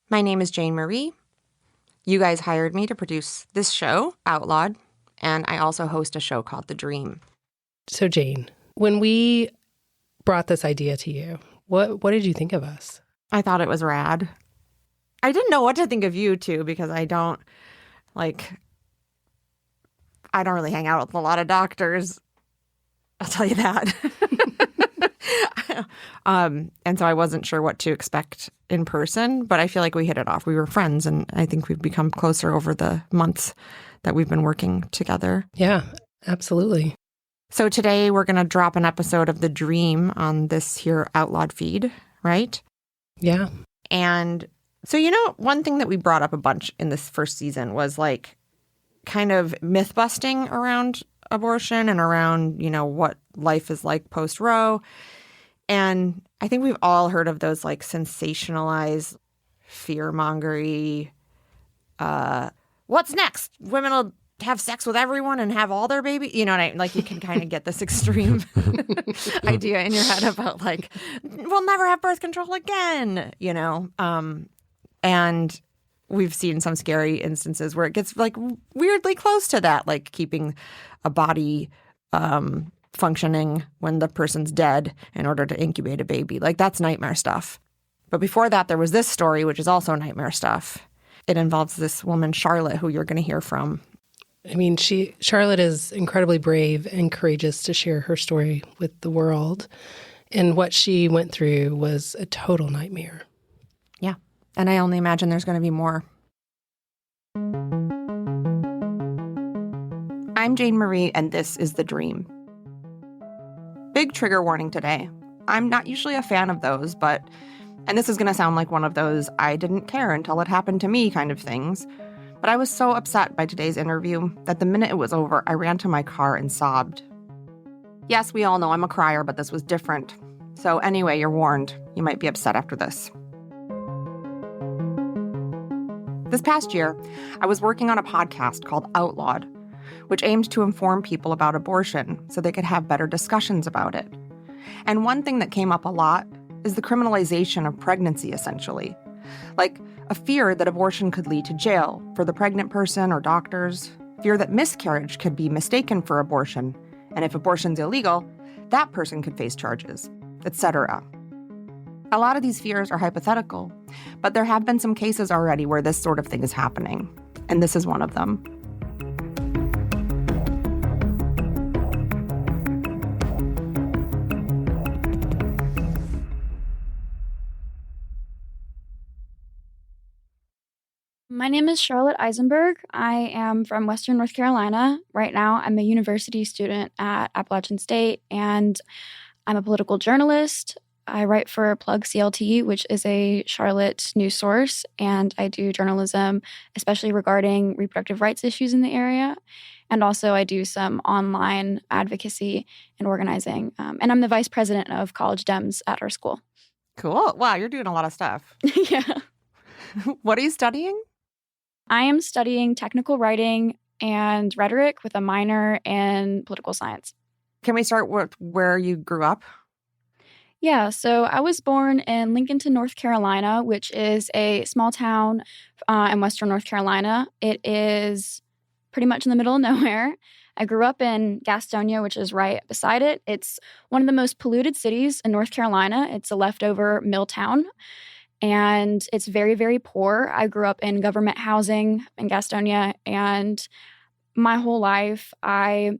My name is Jane Marie. You guys hired me to produce this show, Outlawed, and I also host a show called The Dream. So, Jane, when we brought this idea to you, what did you think of us? I thought it was rad. I didn't know what to think of you, too, because I don't really hang out with a lot of doctors. I'll tell you that. And so I wasn't sure what to expect in person, but I feel like we hit it off. We were friends, and I think we've become closer over the months that we've been working together. Yeah, absolutely. So today we're going to drop an episode of The Dream on this here Outlawed feed, right? Yeah. And so, one thing that we brought up a bunch in this first season was kind of myth busting around abortion and around, what life is like post-Roe. And I think we've all heard of those sensationalized, fear-mongery, what's next? Women will have sex with everyone and have all their babies. You know what you can kind of get this extreme idea in your head about we'll never have birth control again, and we've seen some scary instances where it gets weirdly close to that, keeping a body functioning when the person's dead in order to incubate a baby. That's nightmare stuff. But before that, there was this story, which is also nightmare stuff. It involves this woman, Charlotte, who you're going to hear from. I mean, Charlotte is incredibly brave and courageous to share her story with the world. And what she went through was a total nightmare. Yeah. And I only imagine there's going to be more. I'm Jane Marie, and this is The Dream. Big trigger warning today. I'm not usually a fan of those, and this is going to sound like one of those I didn't care until it happened to me kind of things. But I was so upset by today's interview that the minute it was over, I ran to my car and sobbed. Yes, we all know I'm a crier, but this was different. So anyway, you're warned. You might be upset after this. This past year, I was working on a podcast called Outlawed, which aimed to inform people about abortion so they could have better discussions about it. And one thing that came up a lot is the criminalization of pregnancy, essentially. A fear that abortion could lead to jail for the pregnant person or doctors, fear that miscarriage could be mistaken for abortion, and if abortion's illegal, that person could face charges, etc. A lot of these fears are hypothetical, but there have been some cases already where this sort of thing is happening, and this is one of them. My name is Charlotte Isenberg. I am from Western North Carolina. Right now, I'm a university student at Appalachian State, and I'm a political journalist. I write for Plug CLT, which is a Charlotte news source, and I do journalism, especially regarding reproductive rights issues in the area. And also, I do some online advocacy and organizing. And I'm the vice president of College Dems at our school. Cool. Wow, you're doing a lot of stuff. Yeah. What are you studying? I am studying technical writing and rhetoric with a minor in political science. Can we start with where you grew up? Yeah, so I was born in Lincolnton, North Carolina, which is a small town in Western North Carolina. It is pretty much in the middle of nowhere. I grew up in Gastonia, which is right beside it. It's one of the most polluted cities in North Carolina. It's a leftover mill town. And it's very, very poor. I grew up in government housing in Gastonia, and my whole life, and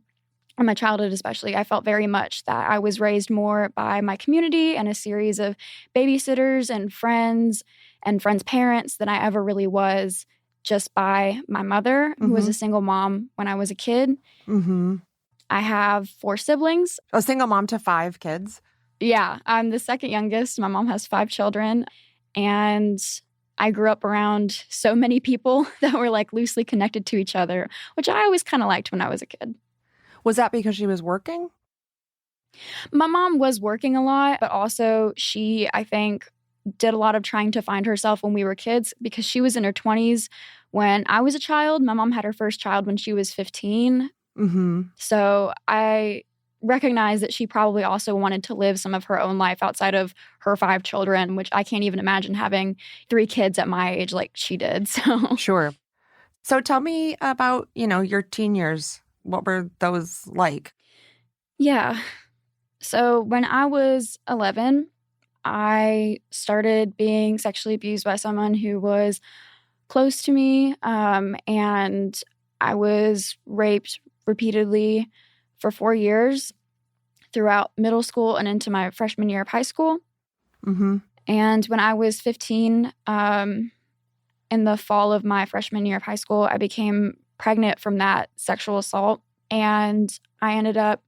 my childhood especially, I felt very much that I was raised more by my community and a series of babysitters and friends' parents than I ever really was just by my mother, who was a single mom when I was a kid. Mm-hmm. I have 4 siblings. A single mom to 5 kids? Yeah, I'm the second youngest. My mom has 5 children. And I grew up around so many people that were loosely connected to each other, which I always kind of liked when I was a kid. Was that because she was working? My mom was working a lot, but also she, I think, did a lot of trying to find herself when we were kids because she was in her 20s when I was a child. My mom had her first child when she was 15. Mm-hmm. So I recognized that she probably also wanted to live some of her own life outside of her 5 children, which I can't even imagine having 3 kids at my age like she did. So Sure. So tell me about, your teen years. What were those like? yeah. So when I was 11, I started being sexually abused by someone who was close to me, and I was raped repeatedly for 4 years throughout middle school and into my freshman year of high school. Mm-hmm. And when I was 15, in the fall of my freshman year of high school, I became pregnant from that sexual assault. And I ended up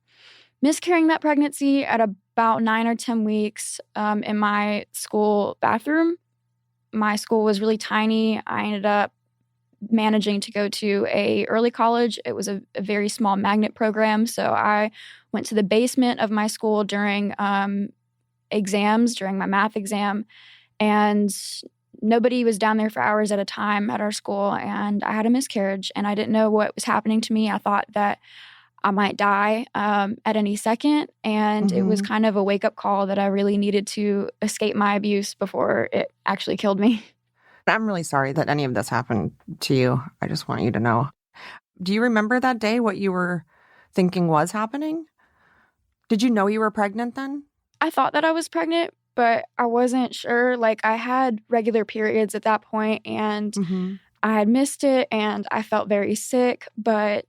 miscarrying that pregnancy at about 9 or 10 weeks in my school bathroom. My school was really tiny. I ended up managing to go to a early college. It was a very small magnet program. So I went to the basement of my school during exams, during my math exam. And nobody was down there for hours at a time at our school. And I had a miscarriage and I didn't know what was happening to me. I thought that I might die at any second. And it was kind of a wake-up call that I really needed to escape my abuse before it actually killed me. I'm really sorry that any of this happened to you. I just want you to know. Do you remember that day, what you were thinking was happening? Did you know you were pregnant then? I thought that I was pregnant, but I wasn't sure. Like, I had regular periods at that point, and I had missed it, and I felt very sick. But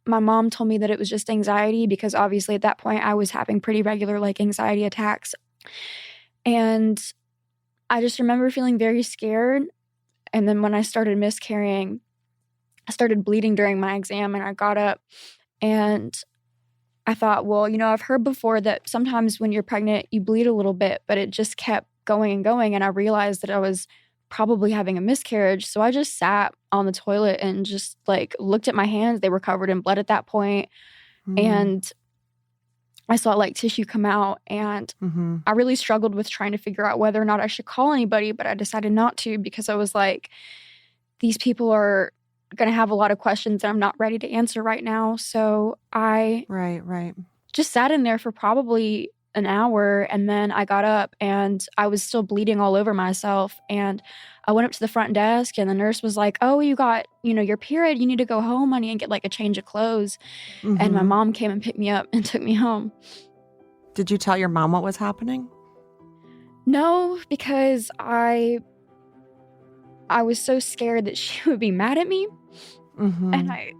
my mom told me that it was just anxiety because obviously at that point I was having pretty regular, anxiety attacks. And I just remember feeling very scared. And then when I started miscarrying, I started bleeding during my exam, and I got up and I thought, well, I've heard before that sometimes when you're pregnant, you bleed a little bit, but it just kept going and going. And I realized that I was probably having a miscarriage. So I just sat on the toilet and just looked at my hands. They were covered in blood at that point. And I saw tissue come out, and I really struggled with trying to figure out whether or not I should call anybody, but I decided not to because I was like, these people are going to have a lot of questions that I'm not ready to answer right now. So I just sat in there for probably an hour, and then I got up and I was still bleeding all over myself. And I went up to the front desk, and the nurse was like, oh, you got, your period. You need to go home, honey, and get a change of clothes. And my mom came and picked me up and took me home. Did you tell your mom what was happening? No, because I was so scared that she would be mad at me. And I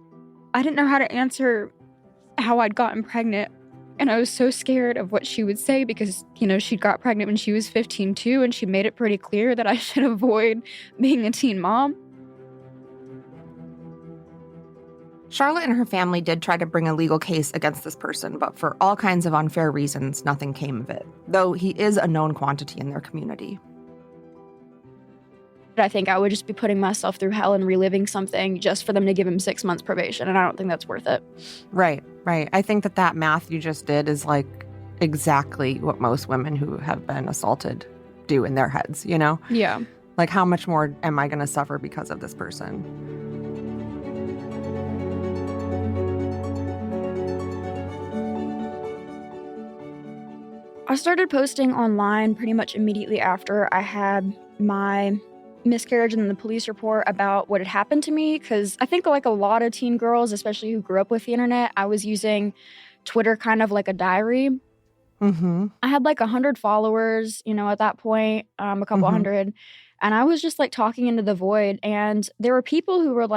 didn't know how to answer how I'd gotten pregnant. And I was so scared of what she would say because, she got pregnant when she was 15 too, and she made it pretty clear that I should avoid being a teen mom. Charlotte and her family did try to bring a legal case against this person, but for all kinds of unfair reasons, nothing came of it, though he is a known quantity in their community. I think I would just be putting myself through hell and reliving something just for them to give him 6 months probation, and I don't think that's worth it. Right. I think that math you just did is exactly what most women who have been assaulted do in their heads, Yeah. How much more am I going to suffer because of this person? I started posting online pretty much immediately after I had my miscarriage and then the police report about what had happened to me, because I think a lot of teen girls, especially who grew up with the internet, I was using Twitter kind of like a diary. I had 100 followers, at that point, a couple hundred, and I was just talking into the void. And there were people who were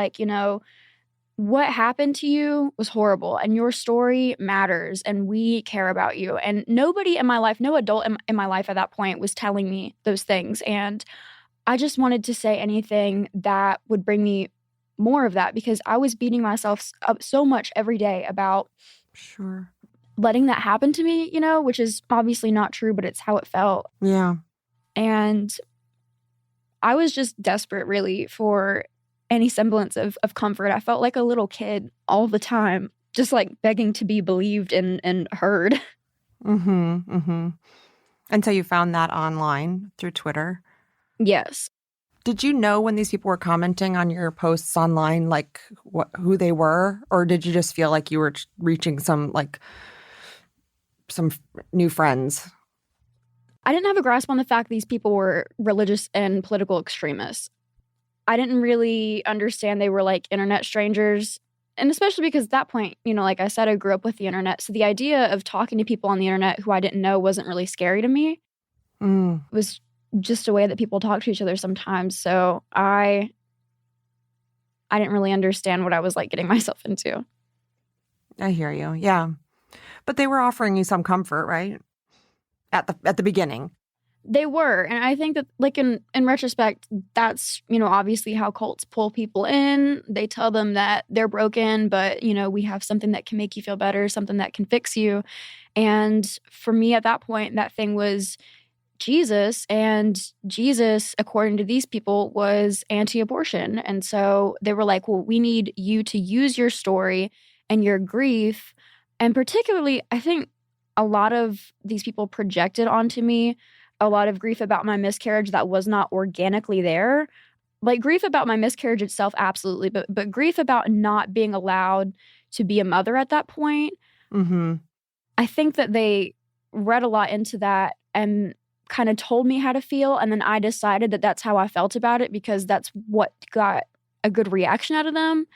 what happened to you was horrible, and your story matters, and we care about you. And nobody in my life, no adult in my life at that point was telling me those things. And I just wanted to say anything that would bring me more of that, because I was beating myself up so much every day about letting that happen to me, which is obviously not true, but it's how it felt. Yeah. And I was just desperate, really, for any semblance of comfort. I felt like a little kid all the time, just begging to be believed and heard. And so you found that online through Twitter? Yes. Did you know when these people were commenting on your posts online, who they were? Or did you just feel like you were reaching some, some new friends? I didn't have a grasp on the fact these people were religious and political extremists. I didn't really understand they were like internet strangers. And especially because at that point, like I said, I grew up with the internet. So the idea of talking to people on the internet who I didn't know wasn't really scary to me. It was just a way that people talk to each other sometimes. So I didn't really understand what I was like getting myself into. I hear you. Yeah. But they were offering you some comfort, right? At the beginning. They were. And I think that like in retrospect, that's, obviously how cults pull people in. They tell them that they're broken, but, we have something that can make you feel better, something that can fix you. And for me at that point, that thing was Jesus. And Jesus, according to these people, was anti-abortion. And so they were like, well, we need you to use your story and your grief. And particularly, I think a lot of these people projected onto me a lot of grief about my miscarriage that was not organically there. Like grief about my miscarriage itself, absolutely. But grief about not being allowed to be a mother at that point. Mm-hmm. I think that they read a lot into that and kind of told me how to feel. And then I decided that that's how I felt about it because that's what got a good reaction out of them.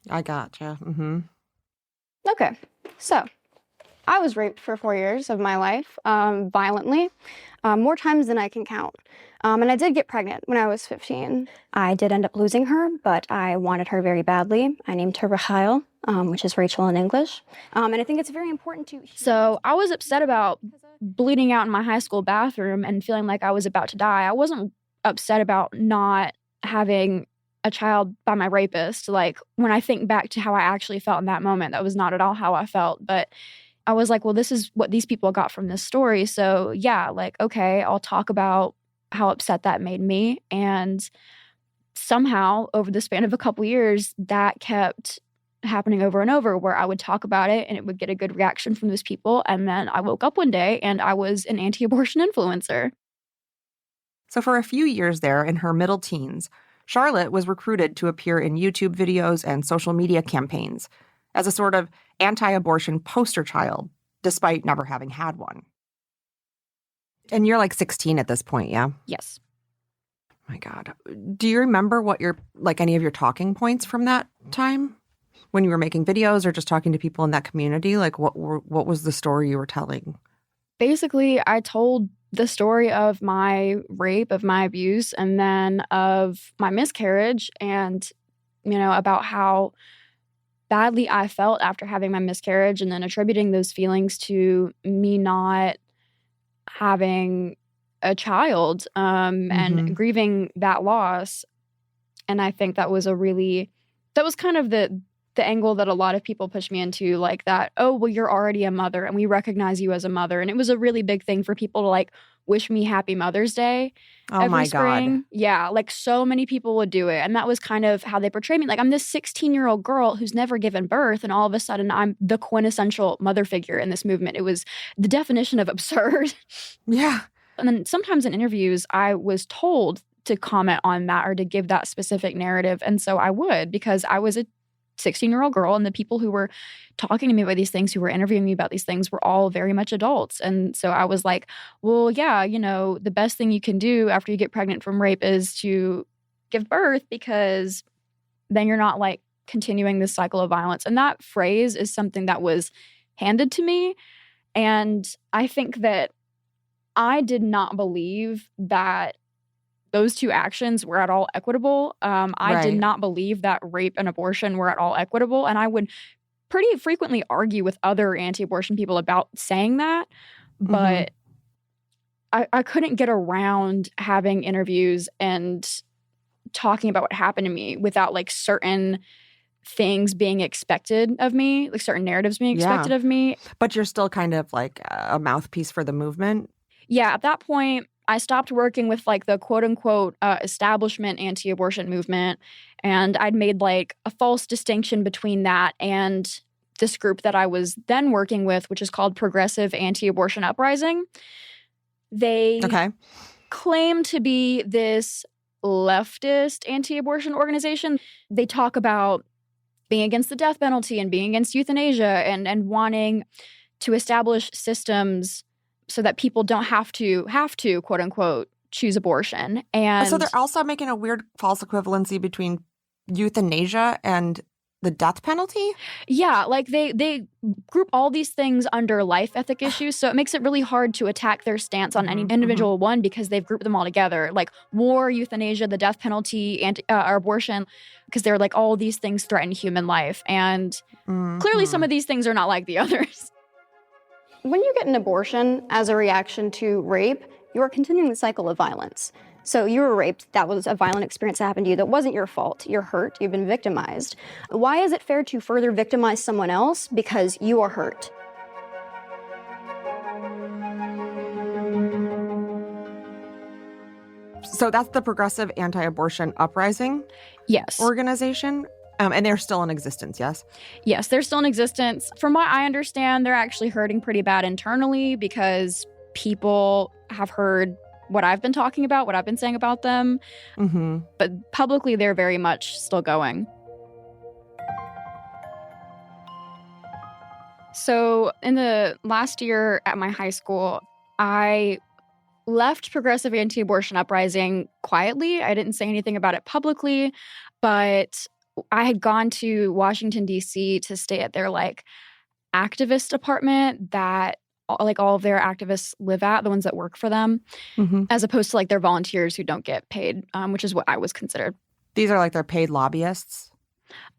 I gotcha. Mm-hmm. Okay. So I was raped for 4 years of my life, violently, more times than I can count. And I did get pregnant when I was 15. I did end up losing her, but I wanted her very badly. I named her Rahel, which is Rachel in English. And I think it's very important to... So I was upset about bleeding out in my high school bathroom and feeling like I was about to die. I wasn't upset about not having a child by my rapist. Like when I think back to how I actually felt in that moment, that was not at all how I felt. But I was like, well, this is what these people got from this story. So yeah, like, okay, I'll talk about how upset that made me. And somehow over the span of a couple years, that kept happening over and over where I would talk about it and it would get a good reaction from those people. And then I woke up one day and I was an anti-abortion influencer. So for a few years there in her middle teens, Charlotte was recruited to appear in YouTube videos and social media campaigns as a sort of anti-abortion poster child, despite never having had one. And you're like 16 at this point, yeah? Yes. My God. Do you remember what any of your talking points from that time? When you were making videos or just talking to people in that community? Like what was the story you were telling? Basically, I told the story of my rape, of my abuse, and then of my miscarriage and, about how badly I felt after having my miscarriage and then attributing those feelings to me not having a child and grieving that loss. And I think that was kind of the angle that a lot of people push me into, like that, oh, well, you're already a mother and we recognize you as a mother. And it was a really big thing for people to like wish me happy Mother's Day every spring. God. Yeah, like so many people would do it. And that was kind of how they portrayed me. Like I'm this 16-year-old girl who's never given birth. And all of a sudden I'm the quintessential mother figure in this movement. It was the definition of absurd. Yeah. And then sometimes in interviews, I was told to comment on that or to give that specific narrative. And so I would, because I was a 16-year-old girl and the people who were talking to me about these things, who were interviewing me about these things were all very much adults. And so I was like, well, yeah, the best thing you can do after you get pregnant from rape is to give birth because then you're not like continuing this cycle of violence. And that phrase is something that was handed to me. And I think that I did not believe that those two actions were at all equitable. I did not believe that rape and abortion were at all equitable. And I would pretty frequently argue with other anti-abortion people about saying that. But I couldn't get around having interviews and talking about what happened to me without like certain things being expected of me, like certain narratives being expected of me. But you're still kind of like a mouthpiece for the movement? Yeah, at that point, I stopped working with like the quote unquote establishment anti-abortion movement. And I'd made like a false distinction between that and this group that I was then working with, which is called Progressive Anti-Abortion Uprising. They claim to be this leftist anti-abortion organization. They talk about being against the death penalty and being against euthanasia and wanting to establish systems so that people don't have to quote unquote choose abortion. And so they're also making a weird false equivalency between euthanasia and the death penalty? Yeah, like they group all these things under life ethic issues, so it makes it really hard to attack their stance on any individual one because they've grouped them all together, like war, euthanasia, the death penalty, and or abortion, because they're like all these things threaten human life, and clearly some of these things are not like the others. When you get an abortion as a reaction to rape, you are continuing the cycle of violence. So you were raped, that was a violent experience that happened to you, that wasn't your fault. You're hurt, you've been victimized. Why is it fair to further victimize someone else because you are hurt? So that's the Progressive Anti-Abortion Uprising Yes. organization? And they're still in existence, yes? Yes, they're still in existence. From what I understand, they're actually hurting pretty bad internally because people have heard what I've been talking about, what I've been saying about them. But publicly, they're very much still going. So in the last year at my high school, I left Progressive Anti-Abortion Uprising quietly. I didn't say anything about it publicly, but I had gone to Washington, D.C. to stay at their like activist apartment that like all of their activists live at, the ones that work for them, as opposed to like their volunteers who don't get paid, which is what I was considered. These are like their paid lobbyists?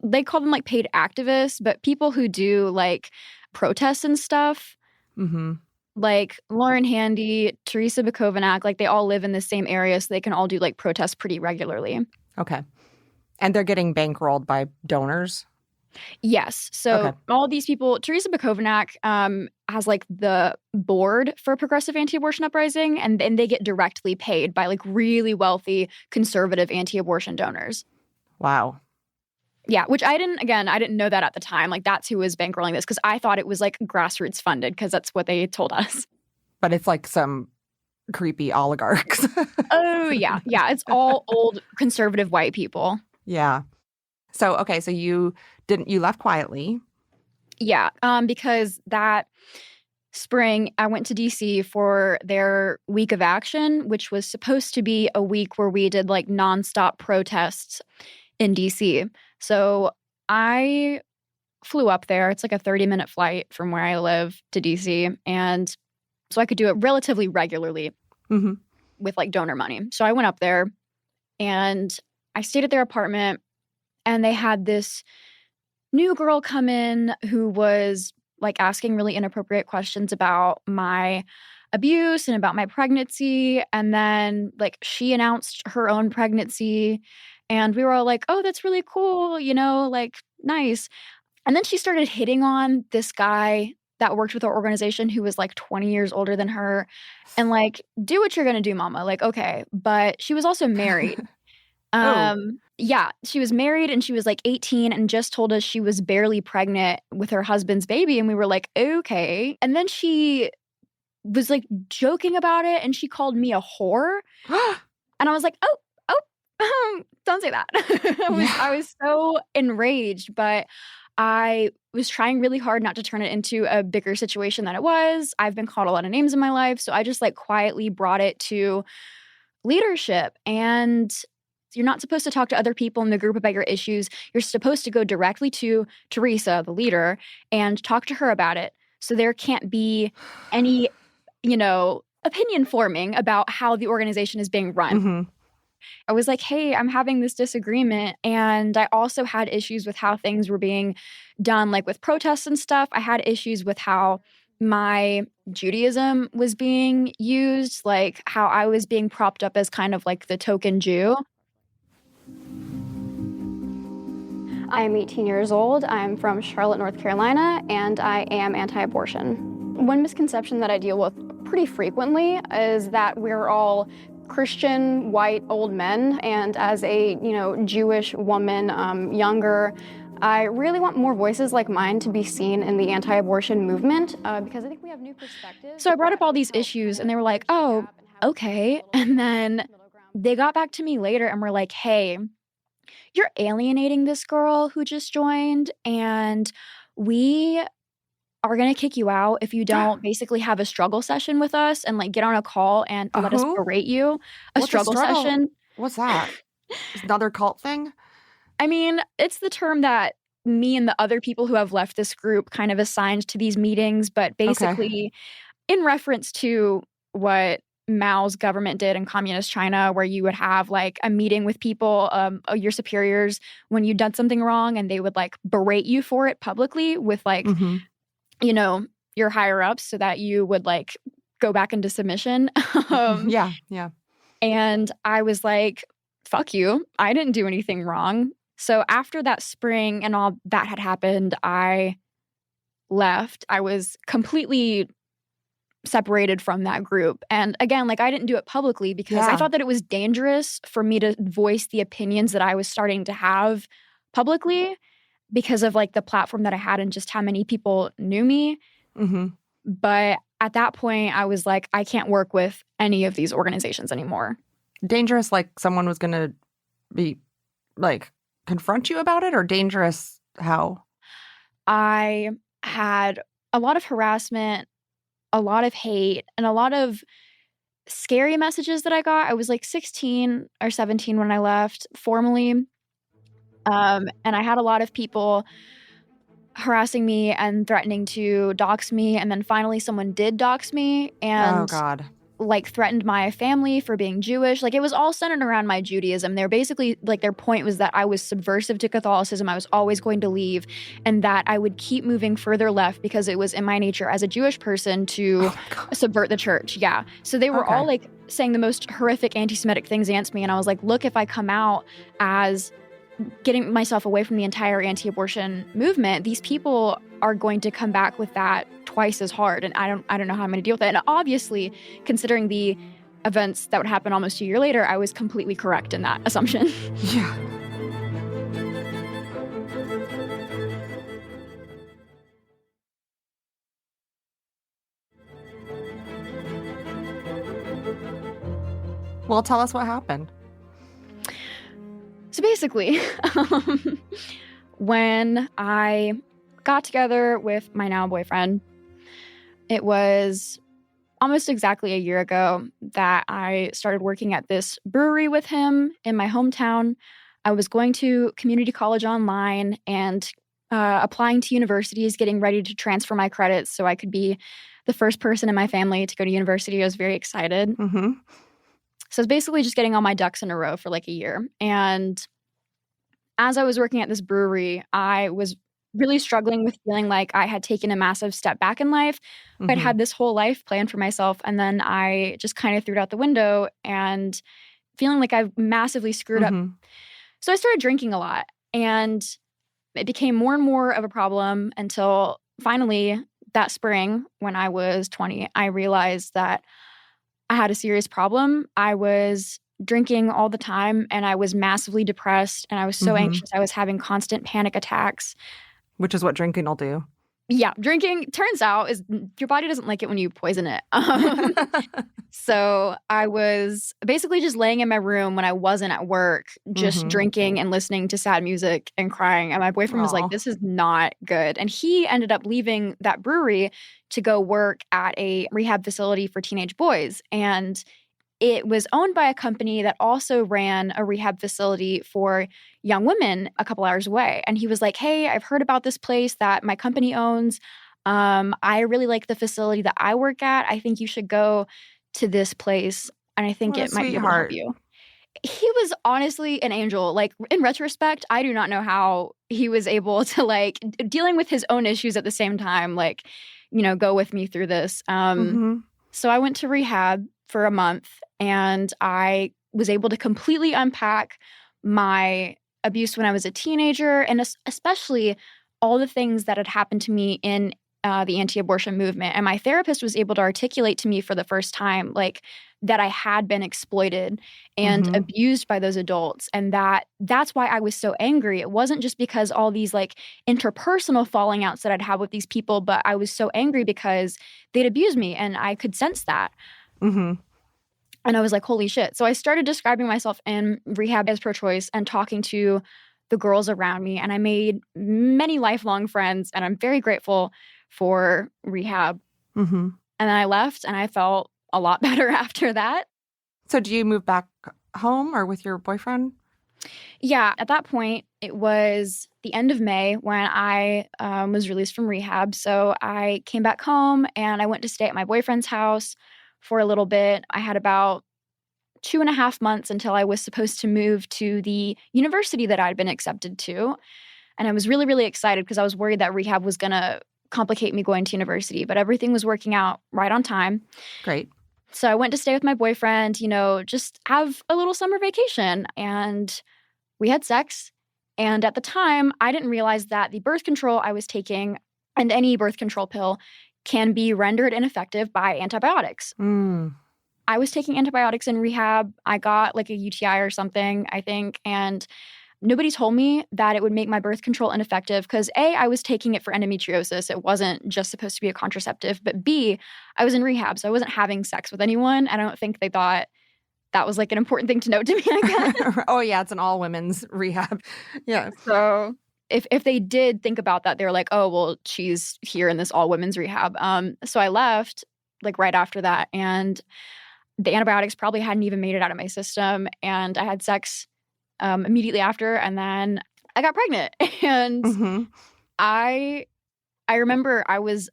They call them like paid activists, but people who do like protests and stuff, like Lauren Handy, Teresa Bukovac, like they all live in the same area, so they can all do like protests pretty regularly. Okay. And they're getting bankrolled by donors? Yes. So all these people, Teresa Bukovac has like the board for Progressive Anti-Abortion Uprising, and they get directly paid by like really wealthy conservative anti-abortion donors. Wow. Yeah, which I didn't know that at the time. Like that's who was bankrolling this, because I thought it was like grassroots funded because that's what they told us. But it's like some creepy oligarchs. Oh, yeah. Yeah, it's all old conservative white people. Yeah. So, okay, so you left quietly. Yeah, because that spring I went to DC for their week of action, which was supposed to be a week where we did like nonstop protests in DC. So I flew up there. It's like a 30-minute flight from where I live to DC. And so I could do it relatively regularly with like donor money. So I went up there and I stayed at their apartment, and they had this new girl come in who was like asking really inappropriate questions about my abuse and about my pregnancy. And then like she announced her own pregnancy, and we were all like, oh, that's really cool, you know, like nice. And then she started hitting on this guy that worked with our organization who was like 20 years older than her, and like, do what you're going to do, mama. Like, okay. But she was also married. Yeah, she was married, and she was like 18 and just told us she was barely pregnant with her husband's baby. And we were like, okay. And then she was like joking about it, and she called me a whore. And I was like, don't say that. I was so enraged, but I was trying really hard not to turn it into a bigger situation than it was. I've been called a lot of names in my life, so I just like quietly brought it to leadership. And you're not supposed to talk to other people in the group about your issues. You're supposed to go directly to Teresa, the leader, and talk to her about it. So there can't be any, opinion forming about how the organization is being run. I was like, hey, I'm having this disagreement. And I also had issues with how things were being done, like with protests and stuff. I had issues with how my Judaism was being used, like how I was being propped up as kind of like the token Jew. I am 18 years old. I'm from Charlotte, North Carolina, and I am anti-abortion. One misconception that I deal with pretty frequently is that we're all Christian, white, old men, and as a, Jewish woman, younger, I really want more voices like mine to be seen in the anti-abortion movement because I think we have new perspectives. So I brought up all these issues, and they were like, oh, okay. And then they got back to me later and were like, hey, you're alienating this girl who just joined, and we are going to kick you out if you don't basically have a struggle session with us and like get on a call and let us who? berate you. A What's struggle session. What's that? Another cult thing? I mean, it's the term that me and the other people who have left this group kind of assigned to these meetings, but basically in reference to what Mao's government did in communist China, where you would have like a meeting with people, your superiors, when you'd done something wrong, and they would like berate you for it publicly with like, you know, your higher ups so that you would like go back into submission. Yeah. And I was like, fuck you. I didn't do anything wrong. So after that spring and all that had happened, I left. I was completely separated from that group. And again, like I didn't do it publicly because I thought that it was dangerous for me to voice the opinions that I was starting to have publicly because of like the platform that I had and just how many people knew me. But at that point, I was like, I can't work with any of these organizations anymore. Dangerous, like someone was going to be like confront you about it, or dangerous how? I had a lot of harassment, a lot of hate, and a lot of scary messages that I got. I was like 16 or 17 when I left formally. And I had a lot of people harassing me and threatening to dox me. And then finally someone did dox me and like threatened my family for being Jewish. Like it was all centered around my Judaism. They're basically like their point was that I was subversive to Catholicism. I was always going to leave and that I would keep moving further left because it was in my nature as a Jewish person to subvert the church. Yeah. So they were all like saying the most horrific anti-Semitic things against me. And I was like, look, if I come out as getting myself away from the entire anti-abortion movement, these people are going to come back with that twice as hard. And I don't know how I'm going to deal with it. And obviously, considering the events that would happen almost a year later, I was completely correct in that assumption. Yeah. Well, tell us what happened. So basically, when I got together with my now boyfriend, it was almost exactly a year ago that I started working at this brewery with him in my hometown. I was going to community college online and applying to universities, getting ready to transfer my credits so I could be the first person in my family to go to university. I was very excited. So it's basically just getting all my ducks in a row for like a year. And as I was working at this brewery, I was really struggling with feeling like I had taken a massive step back in life. I'd had this whole life planned for myself. And then I just kind of threw it out the window and feeling like I've massively screwed up. So I started drinking a lot. And it became more and more of a problem until finally that spring when I was 20, I realized that I had a serious problem. I was drinking all the time and I was massively depressed and I was so anxious. I was having constant panic attacks. Which is what drinking will do. Yeah, drinking, turns out, is your body doesn't like it when you poison it. So I was basically just laying in my room when I wasn't at work, just drinking and listening to sad music and crying. And my boyfriend was like, this is not good. And he ended up leaving that brewery to go work at a rehab facility for teenage boys. And it was owned by a company that also ran a rehab facility for young women a couple hours away. And he was like, hey, I've heard about this place that my company owns. I really like the facility that I work at. I think you should go to this place. And I think it might be able to help you. He was honestly an angel. Like, in retrospect, I do not know how he was able to, like, dealing with his own issues at the same time, like, you know, go with me through this. So I went to rehab for a month and I was able to completely unpack my abuse when I was a teenager and especially all the things that had happened to me in the anti-abortion movement. And my therapist was able to articulate to me for the first time, like, that I had been exploited and abused by those adults. And that's why I was so angry. It wasn't just because all these like interpersonal falling outs that I'd had with these people, but I was so angry because they'd abused me and I could sense that. And I was like, holy shit. So I started describing myself in rehab as pro-choice and talking to the girls around me. And I made many lifelong friends. And I'm very grateful for rehab. Mm-hmm. And then I left and I felt a lot better after that. So do you move back home or with your boyfriend? Yeah, at that point, it was the end of May when I was released from rehab. So I came back home and I went to stay at my boyfriend's house for a little bit. I had about 2.5 months until I was supposed to move to the university that I'd been accepted to. And I was really, really excited because I was worried that rehab was going to complicate me going to university, but everything was working out right on time. Great. So I went to stay with my boyfriend, just have a little summer vacation. And we had sex. And at the time, I didn't realize that the birth control I was taking and any birth control pill can be rendered ineffective by antibiotics. I was taking antibiotics in rehab. I got like a UTI or something, I think. And nobody told me that it would make my birth control ineffective because A, I was taking it for endometriosis. It wasn't just supposed to be a contraceptive. But B, I was in rehab, so I wasn't having sex with anyone. I don't think they thought that was like an important thing to note to me, I guess. Oh, yeah, it's an all women's rehab. Yeah. So if they did think about that, they were like, oh, well, she's here in this all women's rehab. So I left like right after that. And the antibiotics probably hadn't even made it out of my system. And I had sex immediately after, and then I got pregnant. And I remember I was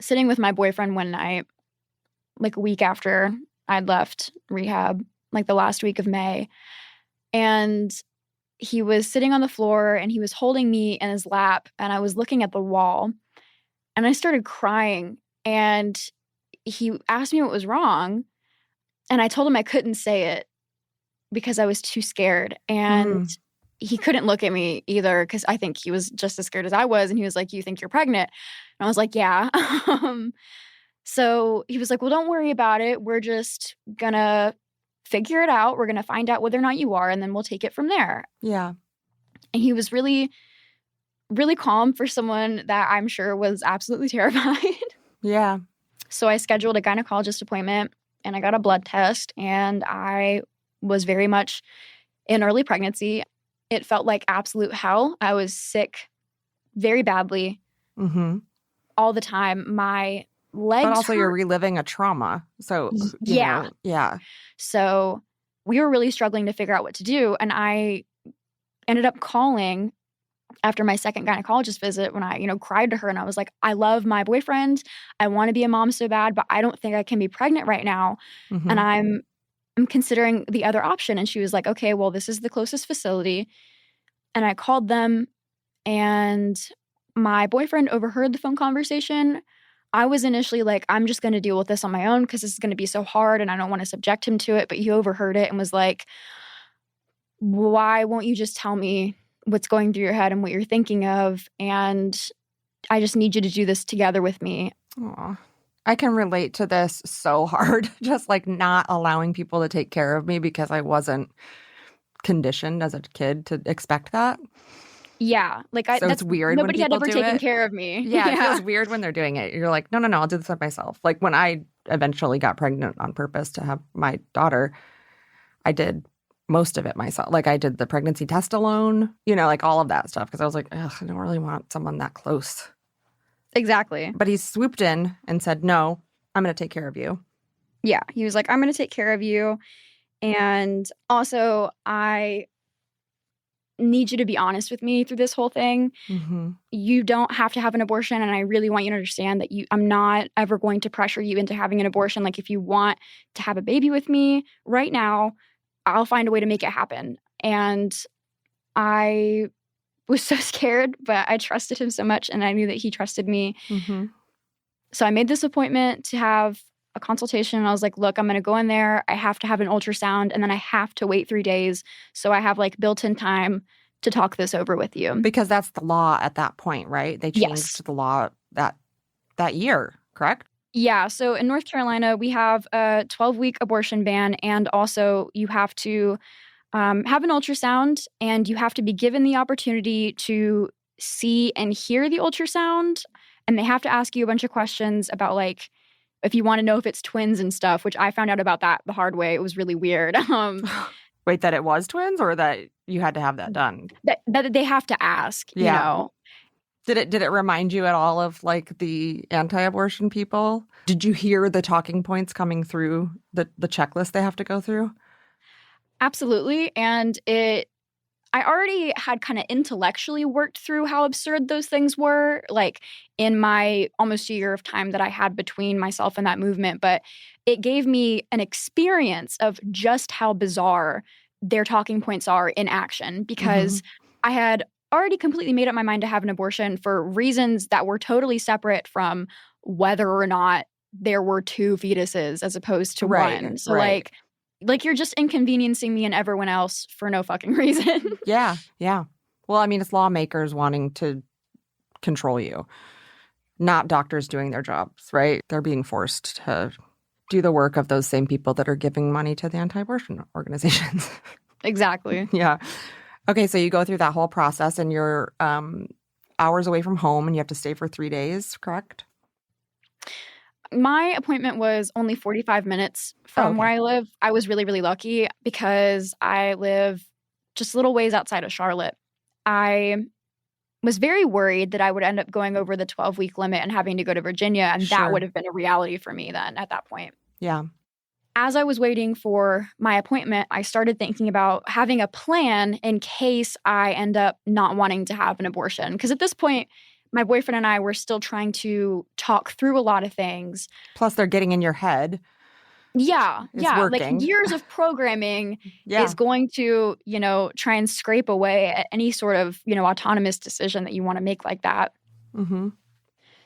sitting with my boyfriend one night, like a week after I'd left rehab, like the last week of May. And he was sitting on the floor and he was holding me in his lap, and I was looking at the wall and I started crying. And he asked me what was wrong. And I told him I couldn't say it because I was too scared. And he couldn't look at me either because I think he was just as scared as I was. And he was like, you think you're pregnant? And I was like, yeah. So he was like, well, don't worry about it. We're just going to figure it out. We're going to find out whether or not you are, and then we'll take it from there. Yeah. And he was really, really calm for someone that I'm sure was absolutely terrified. Yeah. So I scheduled a gynecologist appointment and I got a blood test, and I was very much in early pregnancy. It felt like absolute hell. I was sick very badly all the time. My legs But also hurt. you're reliving a trauma. So, Yeah. Yeah. So we were really struggling to figure out what to do. And I ended up calling after my second gynecologist visit when I, cried to her, and I was like, I love my boyfriend. I want to be a mom so bad, but I don't think I can be pregnant right now. And I'm considering the other option. And she was like, okay, well, this is the closest facility. And I called them, and my boyfriend overheard the phone conversation. I was initially like, I'm just going to deal with this on my own because this is going to be so hard and I don't want to subject him to it. But he overheard it and was like, why won't you just tell me what's going through your head and what you're thinking of? And I just need you to do this together with me. Aw. I can relate to this so hard. Just like not allowing people to take care of me because I wasn't conditioned as a kid to expect that. Yeah. Like So it's weird when nobody had people ever do taken it. care of me. Yeah, it feels weird when they're doing it. You're like, no, I'll do this by myself. Like when I eventually got pregnant on purpose to have my daughter, I did most of it myself. Like I did the pregnancy test alone, like all of that stuff. Because I was like, ugh, I don't really want someone that close. Exactly. But he swooped in and said, no, I'm going to take care of you. Yeah. He was like, I'm going to take care of you. And also, I need you to be honest with me through this whole thing. You don't have to have an abortion. And I really want you to understand that I'm not ever going to pressure you into having an abortion. Like if you want to have a baby with me right now, I'll find a way to make it happen. And I was so scared, but I trusted him so much, and I knew that he trusted me. So I made this appointment to have a consultation, and I was like, look, I'm going to go in there. I have to have an ultrasound, and then I have to wait 3 days. So I have like built-in time to talk this over with you. Because that's the law at that point, right? They changed Yes. the law that year, correct? Yeah. So in North Carolina, we have a 12-week abortion ban, and also you have to have an ultrasound, and you have to be given the opportunity to see and hear the ultrasound. And they have to ask you a bunch of questions about like, if you want to know if it's twins and stuff, which I found out about that the hard way. It was really weird. Wait, that it was twins or that you had to have that done? That they have to ask, Yeah. Did it remind you at all of like the anti-abortion people? Did you hear the talking points coming through the checklist they have to go through? Absolutely. And I already had kind of intellectually worked through how absurd those things were, like in my almost a year of time that I had between myself and that movement. But it gave me an experience of just how bizarre their talking points are in action, because I had already completely made up my mind to have an abortion for reasons that were totally separate from whether or not there were 2 fetuses as opposed to one. So like you're just inconveniencing me and everyone else for no fucking reason. Yeah. Well, I mean, it's lawmakers wanting to control you, not doctors doing their jobs, right? They're being forced to do the work of those same people that are giving money to the anti-abortion organizations. Exactly. Yeah. Okay, so you go through that whole process and you're hours away from home and you have to stay for 3 days, correct? My appointment was only 45 minutes from where I live. I was really, really lucky because I live just a little ways outside of Charlotte. I was very worried that I would end up going over the 12-week limit and having to go to Virginia, and that would have been a reality for me then at that point. Yeah. As I was waiting for my appointment, I started thinking about having a plan in case I end up not wanting to have an abortion. Because at this point, my boyfriend and I were still trying to talk through a lot of things. Plus, they're getting in your head. Yeah. Working. Like years of programming is going to, try and scrape away at any sort of, autonomous decision that you want to make like that. Mm-hmm.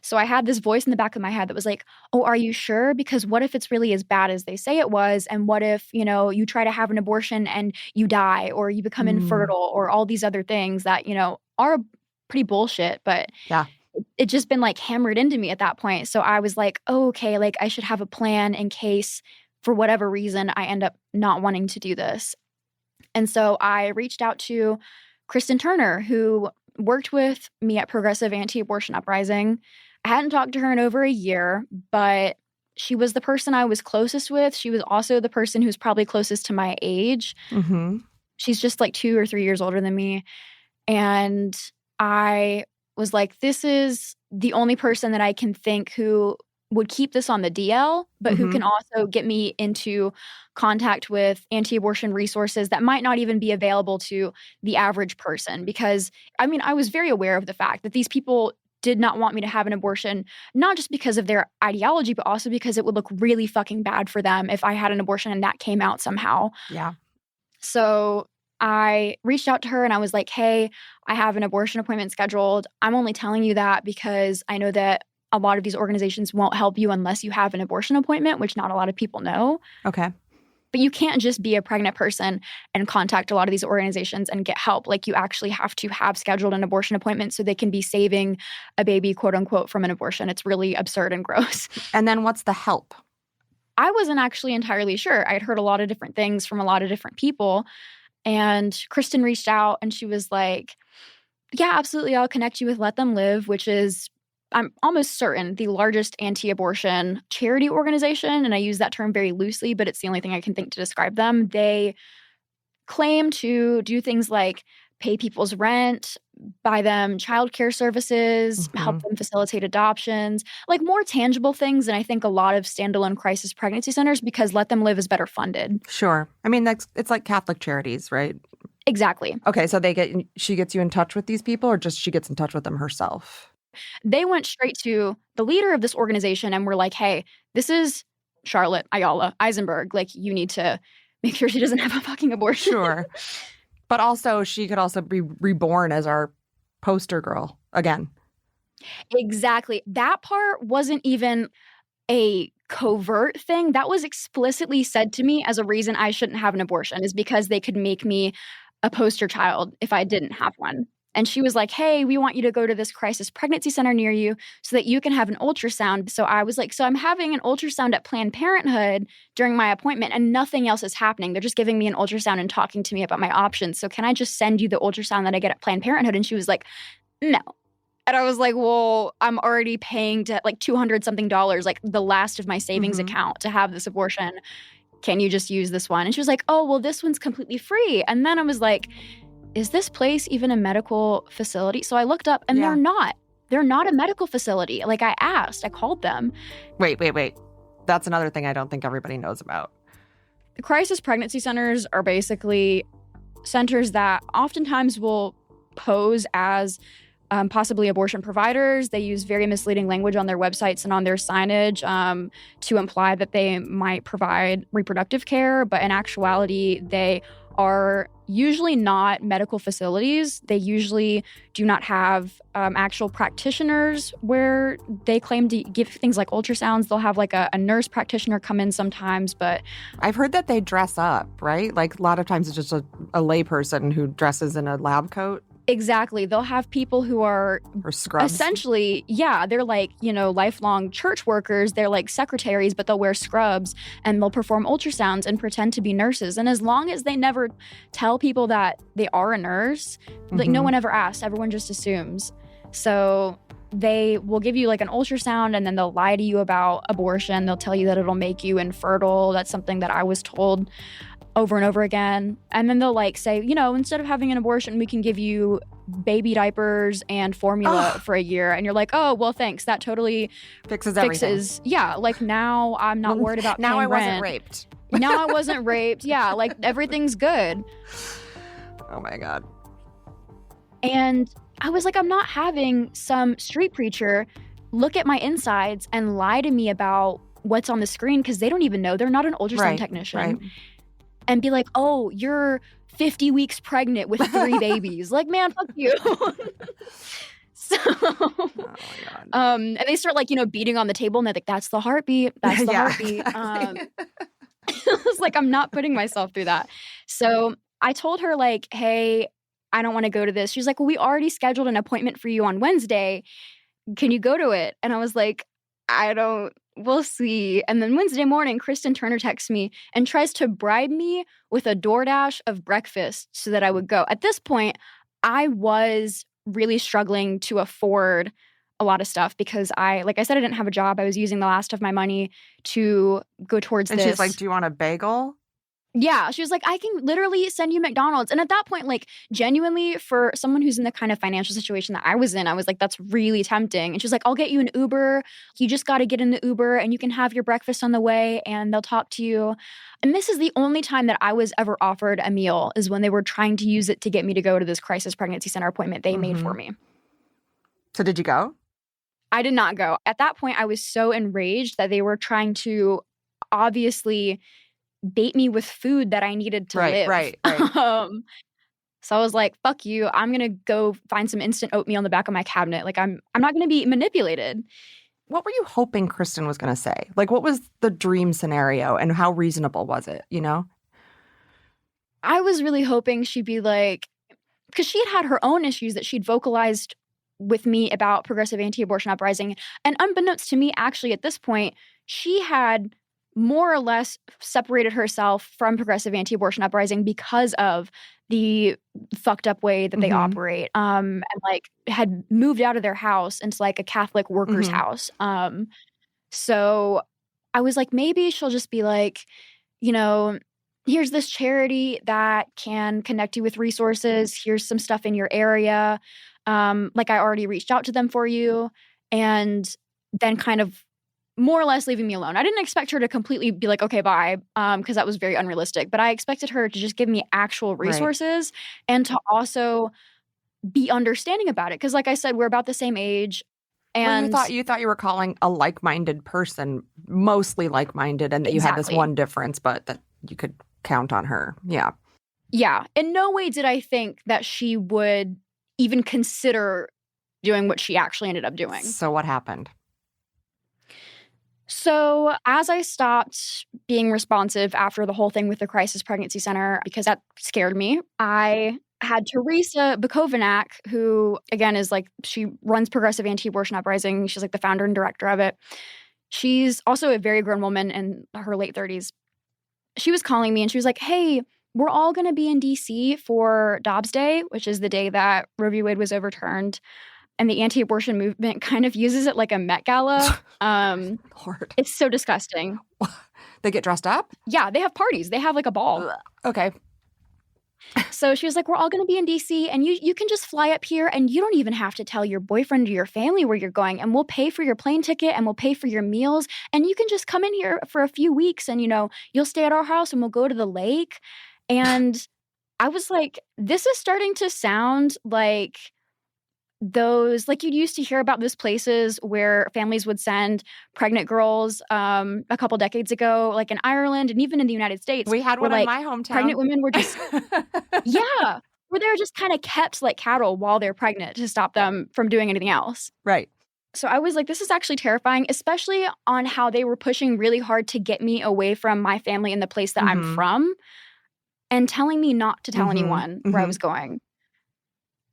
So I had this voice in the back of my head that was like, oh, are you sure? Because what if it's really as bad as they say it was? And what if, you try to have an abortion and you die or you become infertile or all these other things that, are pretty bullshit. But it just been like hammered into me at that point. So I was like, oh, okay, like I should have a plan in case for whatever reason I end up not wanting to do this. And so I reached out to Kristen Turner, who worked with me at Progressive Anti-Abortion Uprising. I hadn't talked to her in over a year, but she was the person I was closest with. She was also the person who's probably closest to my age. Mm-hmm. She's just like 2 or 3 years older than me. And I was like, this is the only person that I can think who would keep this on the DL, but who can also get me into contact with anti-abortion resources that might not even be available to the average person. Because, I mean, I was very aware of the fact that these people did not want me to have an abortion, not just because of their ideology, but also because it would look really fucking bad for them if I had an abortion and that came out somehow. Yeah. So I reached out to her and I was like, hey, I have an abortion appointment scheduled. I'm only telling you that because I know that a lot of these organizations won't help you unless you have an abortion appointment, which not a lot of people know. Okay. But you can't just be a pregnant person and contact a lot of these organizations and get help. Like you actually have to have scheduled an abortion appointment so they can be saving a baby, quote unquote, from an abortion. It's really absurd and gross. And then what's the help? I wasn't actually entirely sure. I'd heard a lot of different things from a lot of different people. And Kristen reached out and she was like, yeah, absolutely. I'll connect you with Let Them Live, which is, I'm almost certain, the largest anti-abortion charity organization. And I use that term very loosely, but it's the only thing I can think to describe them. They claim to do things like pay people's rent, buy them childcare services, help them facilitate adoptions, like more tangible things than I think a lot of standalone crisis pregnancy centers, because Let Them Live is better funded. Sure. I mean, it's like Catholic charities, right? Exactly. Okay, so she gets you in touch with these people, or just she gets in touch with them herself? They went straight to the leader of this organization and were like, hey, this is Charlotte Isenberg. Like, you need to make sure she doesn't have a fucking abortion. Sure. But also, she could also be reborn as our poster girl again. Exactly. That part wasn't even a covert thing. That was explicitly said to me as a reason I shouldn't have an abortion, is because they could make me a poster child if I didn't have one. And she was like, hey, we want you to go to this crisis pregnancy center near you so that you can have an ultrasound. So I was like, so I'm having an ultrasound at Planned Parenthood during my appointment and nothing else is happening. They're just giving me an ultrasound and talking to me about my options. So can I just send you the ultrasound that I get at Planned Parenthood? And she was like, no. And I was like, well, I'm already paying to like $200 something, like the last of my savings account to have this abortion. Can you just use this one? And she was like, oh, well, this one's completely free. And then I was like, is this place even a medical facility? So I looked up and they're not. They're not a medical facility. Like, I called them. Wait. That's another thing I don't think everybody knows about. The crisis pregnancy centers are basically centers that oftentimes will pose as possibly abortion providers. They use very misleading language on their websites and on their signage to imply that they might provide reproductive care, but in actuality, they are usually not medical facilities. They usually do not have actual practitioners where they claim to give things like ultrasounds. They'll have like a nurse practitioner come in sometimes, but I've heard that they dress up, right? Like a lot of times it's just a layperson who dresses in a lab coat. exactly. They'll have people who are Or scrubs. essentially, yeah, they're like, lifelong church workers. They're like secretaries, but they'll wear scrubs and they'll perform ultrasounds and pretend to be nurses. And as long as they never tell people that they are a nurse, like no one ever asks, everyone just assumes. So they will give you like an ultrasound and then they'll lie to you about abortion. They'll tell you that it'll make you infertile. That's something that I was told over and over again. And then they'll like say, instead of having an abortion, we can give you baby diapers and formula for a year. And you're like, oh, well, thanks. That totally Fixes everything. Yeah, like now I'm not worried about Now paying I wasn't rent. raped. Now I wasn't raped. Yeah, like everything's good. Oh my God. And I was like, I'm not having some street preacher look at my insides and lie to me about what's on the screen because they don't even know. They're not an ultrasound technician. Right. And be like, oh, you're 50 weeks pregnant with 3 babies. Like, man, fuck you. So, Oh my God. and they start like, beating on the table and they're like, that's the heartbeat. That's the heartbeat. I was like, I'm not putting myself through that. So I told her like, hey, I don't want to go to this. She's like, well, we already scheduled an appointment for you on Wednesday. Can you go to it? And I was like, we'll see. And then Wednesday morning, Kristen Turner texts me and tries to bribe me with a DoorDash of breakfast so that I would go. At this point, I was really struggling to afford a lot of stuff because like I said, I didn't have a job. I was using the last of my money to go towards And this. she's like, do you want a bagel? Yeah, she was like, I can literally send you McDonald's. And at that point, like, genuinely, for someone who's in the kind of financial situation that I was in, I was like, that's really tempting. And she was like, I'll get you an Uber. You just got to get in the Uber and you can have your breakfast on the way and they'll talk to you. And this is the only time that I was ever offered a meal is when they were trying to use it to get me to go to this crisis pregnancy center appointment they made for me. So did you go? I did not go. At that point, I was so enraged that they were trying to obviously bait me with food that I needed to live. Right. So I was like, fuck you. I'm going to go find some instant oatmeal in the back of my cabinet. Like, I'm not going to be manipulated. What were you hoping Kristen was going to say? Like, what was the dream scenario and how reasonable was it, I was really hoping she'd be like, because she had her own issues that she'd vocalized with me about progressive anti-abortion uprising. And unbeknownst to me, actually, at this point, she had more or less separated herself from progressive anti-abortion uprising because of the fucked up way that they operate, and like had moved out of their house into like a Catholic worker's house. So I was like, maybe she'll just be like, here's this charity that can connect you with resources. Here's some stuff in your area. Like I already reached out to them for you, and then kind of more or less leaving me alone. I didn't expect her to completely be like, okay, bye, because that was very unrealistic. But I expected her to just give me actual resources and to also be understanding about it. Because like I said, we're about the same age. And you thought you were calling a like-minded person, mostly like-minded, and that you had this one difference, but that you could count on her. Yeah. Yeah. In no way did I think that she would even consider doing what she actually ended up doing. So what happened? So as I stopped being responsive after the whole thing with the crisis pregnancy center, because that scared me, I had Teresa Bukovinak, who again is like, she runs Progressive Anti-Abortion Uprising. She's like the founder and director of it. She's also a very grown woman in her late 30s. She was calling me and she was like, hey, we're all going to be in DC for Dobbs Day, which is the day that Roe v. Wade was overturned. And the anti-abortion movement kind of uses it like a Met Gala. Lord. It's so disgusting. They get dressed up? Yeah, they have parties. They have like a ball. Okay. So she was like, we're all going to be in DC and you can just fly up here and you don't even have to tell your boyfriend or your family where you're going, and we'll pay for your plane ticket and we'll pay for your meals, and you can just come in here for a few weeks and, you'll stay at our house and we'll go to the lake. And I was like, this is starting to sound like those, like, you'd used to hear about those places where families would send pregnant girls a couple decades ago, like in Ireland and even in the United States. We had one in my hometown. Pregnant women were just, yeah, where they were just kind of kept like cattle while they're pregnant to stop them from doing anything else. Right. So I was like, this is actually terrifying, especially on how they were pushing really hard to get me away from my family and the place that I'm from, and telling me not to tell anyone where I was going.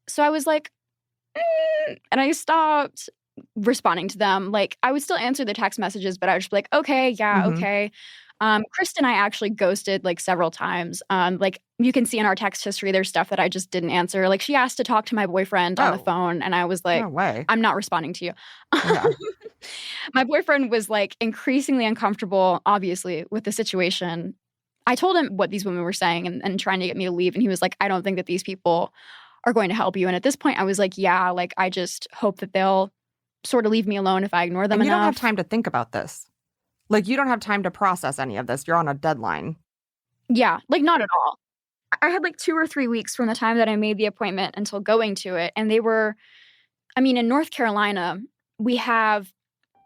So I was like, and I stopped responding to them. Like, I would still answer the text messages, but I was just like, okay, yeah, okay. Kristen, I actually ghosted like several times. Like, you can see in our text history, there's stuff that I just didn't answer. Like, she asked to talk to my boyfriend on the phone, and I was like, no way. I'm not responding to you. Yeah. My boyfriend was like increasingly uncomfortable, obviously, with the situation. I told him what these women were saying and trying to get me to leave. And he was like, I don't think that these people are going to help you. And at this point, I was like, yeah, like, I just hope that they'll sort of leave me alone if I ignore them And you enough. don't have time to think about this. Like, you don't have time to process any of this. You're on a deadline. Yeah, like, not at all. I had like 2 or 3 weeks from the time that I made the appointment until going to it. And they were, I mean, in North Carolina, we have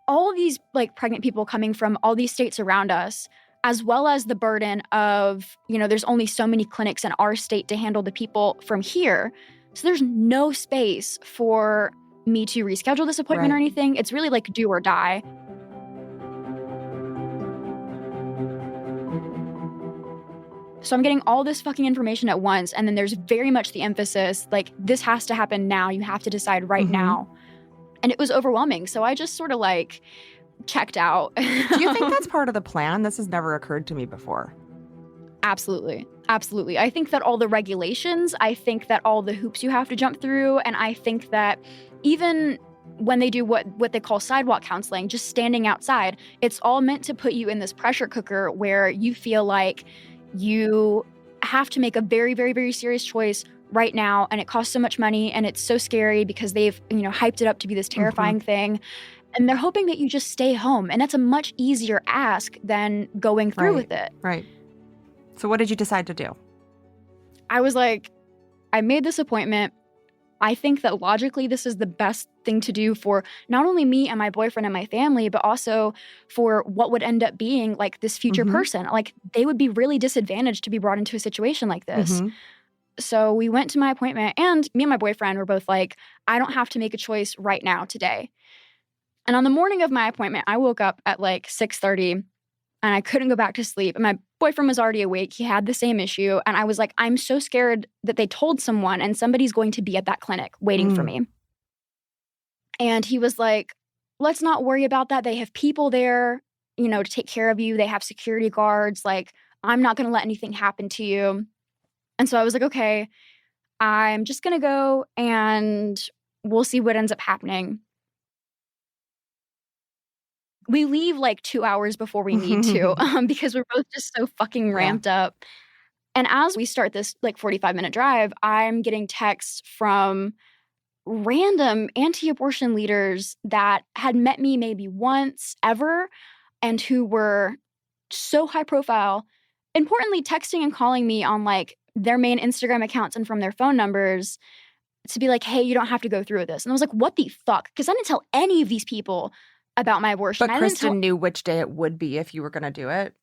all of these like pregnant people coming from all these states around us, as well as the burden of, there's only so many clinics in our state to handle the people from here. So there's no space for me to reschedule this appointment or anything. It's really like do or die. So I'm getting all this fucking information at once. And then there's very much the emphasis, like, this has to happen now. You have to decide right now. And it was overwhelming. So I just sort of like checked out. Do you think that's part of the plan? This has never occurred to me before. Absolutely. Absolutely. I think that all the regulations, I think that all the hoops you have to jump through, and I think that even when they do what they call sidewalk counseling, just standing outside, it's all meant to put you in this pressure cooker where you feel like you have to make a very, very, very serious choice right now, and it costs so much money, and it's so scary because they've, hyped it up to be this terrifying thing. And they're hoping that you just stay home. And that's a much easier ask than going through with it. Right. So what did you decide to do? I was like, I made this appointment. I think that logically this is the best thing to do for not only me and my boyfriend and my family, but also for what would end up being like this future person. Like, they would be really disadvantaged to be brought into a situation like this. So we went to my appointment, and me and my boyfriend were both like, I don't have to make a choice right now today. And on the morning of my appointment, I woke up at like 6:30 and I couldn't go back to sleep. And my boyfriend was already awake. He had the same issue. And I was like, I'm so scared that they told someone and somebody's going to be at that clinic waiting for me. And he was like, let's not worry about that. They have people there, to take care of you. They have security guards. Like, I'm not going to let anything happen to you. And so I was like, okay, I'm just going to go and we'll see what ends up happening. We leave like 2 hours before we need to because we're both just so fucking ramped up. And as we start this like 45-minute drive, I'm getting texts from random anti-abortion leaders that had met me maybe once ever and who were so high profile, importantly texting and calling me on like their main Instagram accounts and from their phone numbers to be like, hey, you don't have to go through with this. And I was like, what the fuck? Because I didn't tell any of these people about my abortion. But Kristen knew which day it would be if you were going to do it?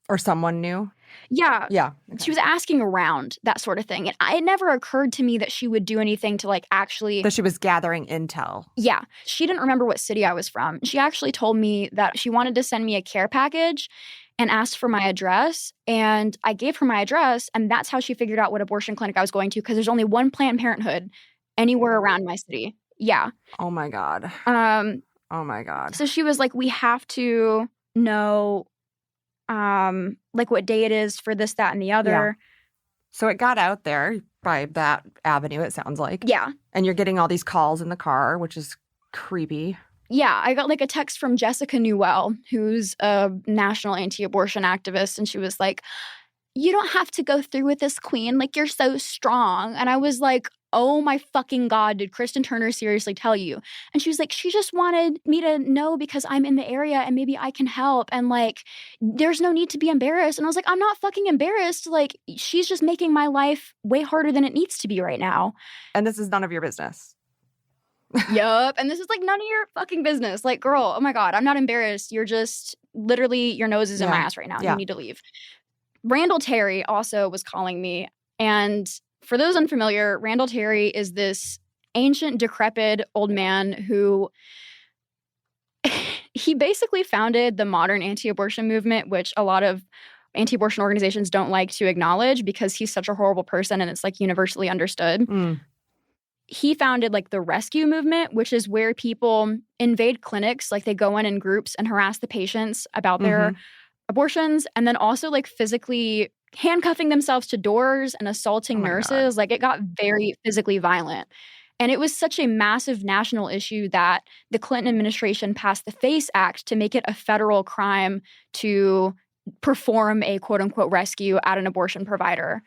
Or someone knew? Yeah. Yeah. Okay. She was asking around, that sort of thing. And it never occurred to me that she would do anything to like actually... That she was gathering intel. Yeah. She didn't remember what city I was from. She actually told me that she wanted to send me a care package and asked for my address. And I gave her my address. And that's how she figured out what abortion clinic I was going to, because there's only one Planned Parenthood anywhere around my city. Yeah. Oh, my God. Oh, my God. So she was like, we have to know, like, what day it is for this, that, and the other. Yeah. So it got out there by that avenue, it sounds like. Yeah. And you're getting all these calls in the car, which is creepy. Yeah. I got, like, a text from Jessica Newell, who's a national anti-abortion activist, and she was like, you don't have to go through with this, queen. Like, you're so strong. And I was like, oh my fucking God, did Kristen Turner seriously tell you? And she was like, she just wanted me to know because I'm in the area and maybe I can help. And like, there's no need to be embarrassed. And I was like, I'm not fucking embarrassed. Like, she's just making my life way harder than it needs to be right now. And this is none of your business. Yup. And this is like none of your fucking business. Like, girl, oh my God, I'm not embarrassed. You're just literally, your nose is in my ass right now. You need to leave. Randall Terry also was calling me. And for those unfamiliar, Randall Terry is this ancient, decrepit old man who he basically founded the modern anti-abortion movement, which a lot of anti-abortion organizations don't like to acknowledge because he's such a horrible person and it's like universally understood. He founded like the rescue movement, which is where people invade clinics, like they go in groups and harass the patients about their abortions, and then also like physically handcuffing themselves to doors and assaulting nurses. Like, it got very physically violent. And it was such a massive national issue that the Clinton administration passed the FACE Act to make it a federal crime to perform a quote unquote rescue at an abortion provider.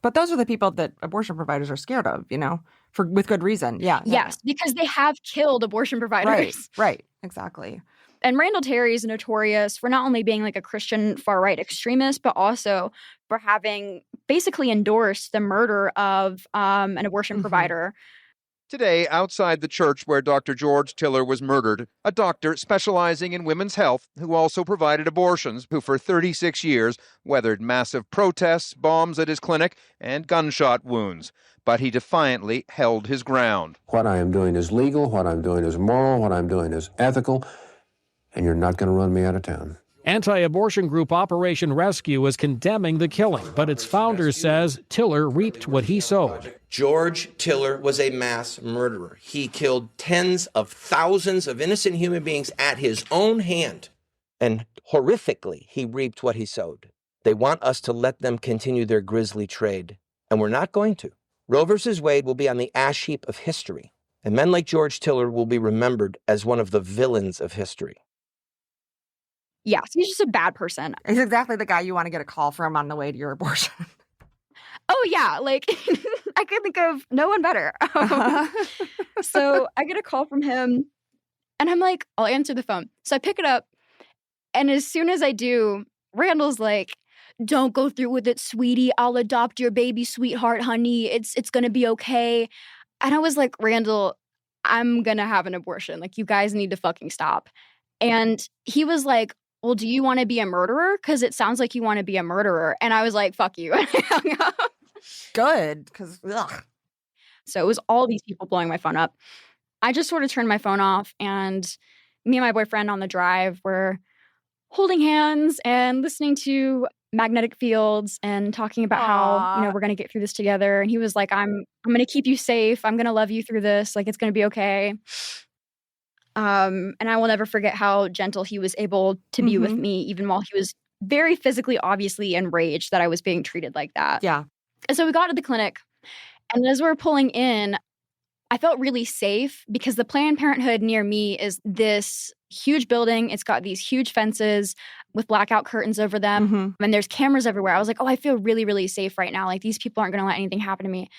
But those are the people that abortion providers are scared of, you know, with good reason. Yes, because they have killed abortion providers. Right, exactly. And Randall Terry is notorious for not only being like a Christian far-right extremist, but also for having basically endorsed the murder of an abortion provider. Today, outside the church where Dr. George Tiller was murdered, a doctor specializing in women's health who also provided abortions, who for 36 years weathered massive protests, bombs at his clinic, and gunshot wounds. But he defiantly held his ground. What I am doing is legal, what I'm doing is moral, what I'm doing is ethical, and you're not going to run me out of town. Anti-abortion group Operation Rescue is condemning the killing, but its founder says Tiller reaped what he sowed. George Tiller was a mass murderer. He killed tens of thousands of innocent human beings at his own hand. And horrifically, he reaped what he sowed. They want us to let them continue their grisly trade, and we're not going to. Roe versus Wade will be on the ash heap of history, and men like George Tiller will be remembered as one of the villains of history. Yeah, so he's just a bad person. He's exactly the guy you want to get a call from on the way to your abortion. Oh, yeah. Like, I could think of no one better. So I get a call from him, and I'm like, I'll answer the phone. So I pick it up, and as soon as I do, Randall's like, don't go through with it, sweetie. I'll adopt your baby, sweetheart, honey. It's going to be okay. And I was like, Randall, I'm going to have an abortion. Like, you guys need to fucking stop. And he was like, well, do you want to be a murderer? Because it sounds like you want to be a murderer. And I was like, fuck you. And I hung up. Good, because ugh. So it was all these people blowing my phone up. I just sort of turned my phone off, and me and my boyfriend on the drive were holding hands and listening to Magnetic Fields and talking about how, you know, we're going to get through this together. And he was like, I'm going to keep you safe. I'm going to love you through this. Like, it's going to be okay. And I will never forget how gentle he was able to be with me, even while he was very physically, obviously enraged that I was being treated like that. Yeah. And so we got to the clinic, and as we were pulling in, I felt really safe because the Planned Parenthood near me is this huge building. It's got these huge fences with blackout curtains over them, and there's cameras everywhere. I was like, oh, I feel really, really safe right now. Like, these people aren't going to let anything happen to me.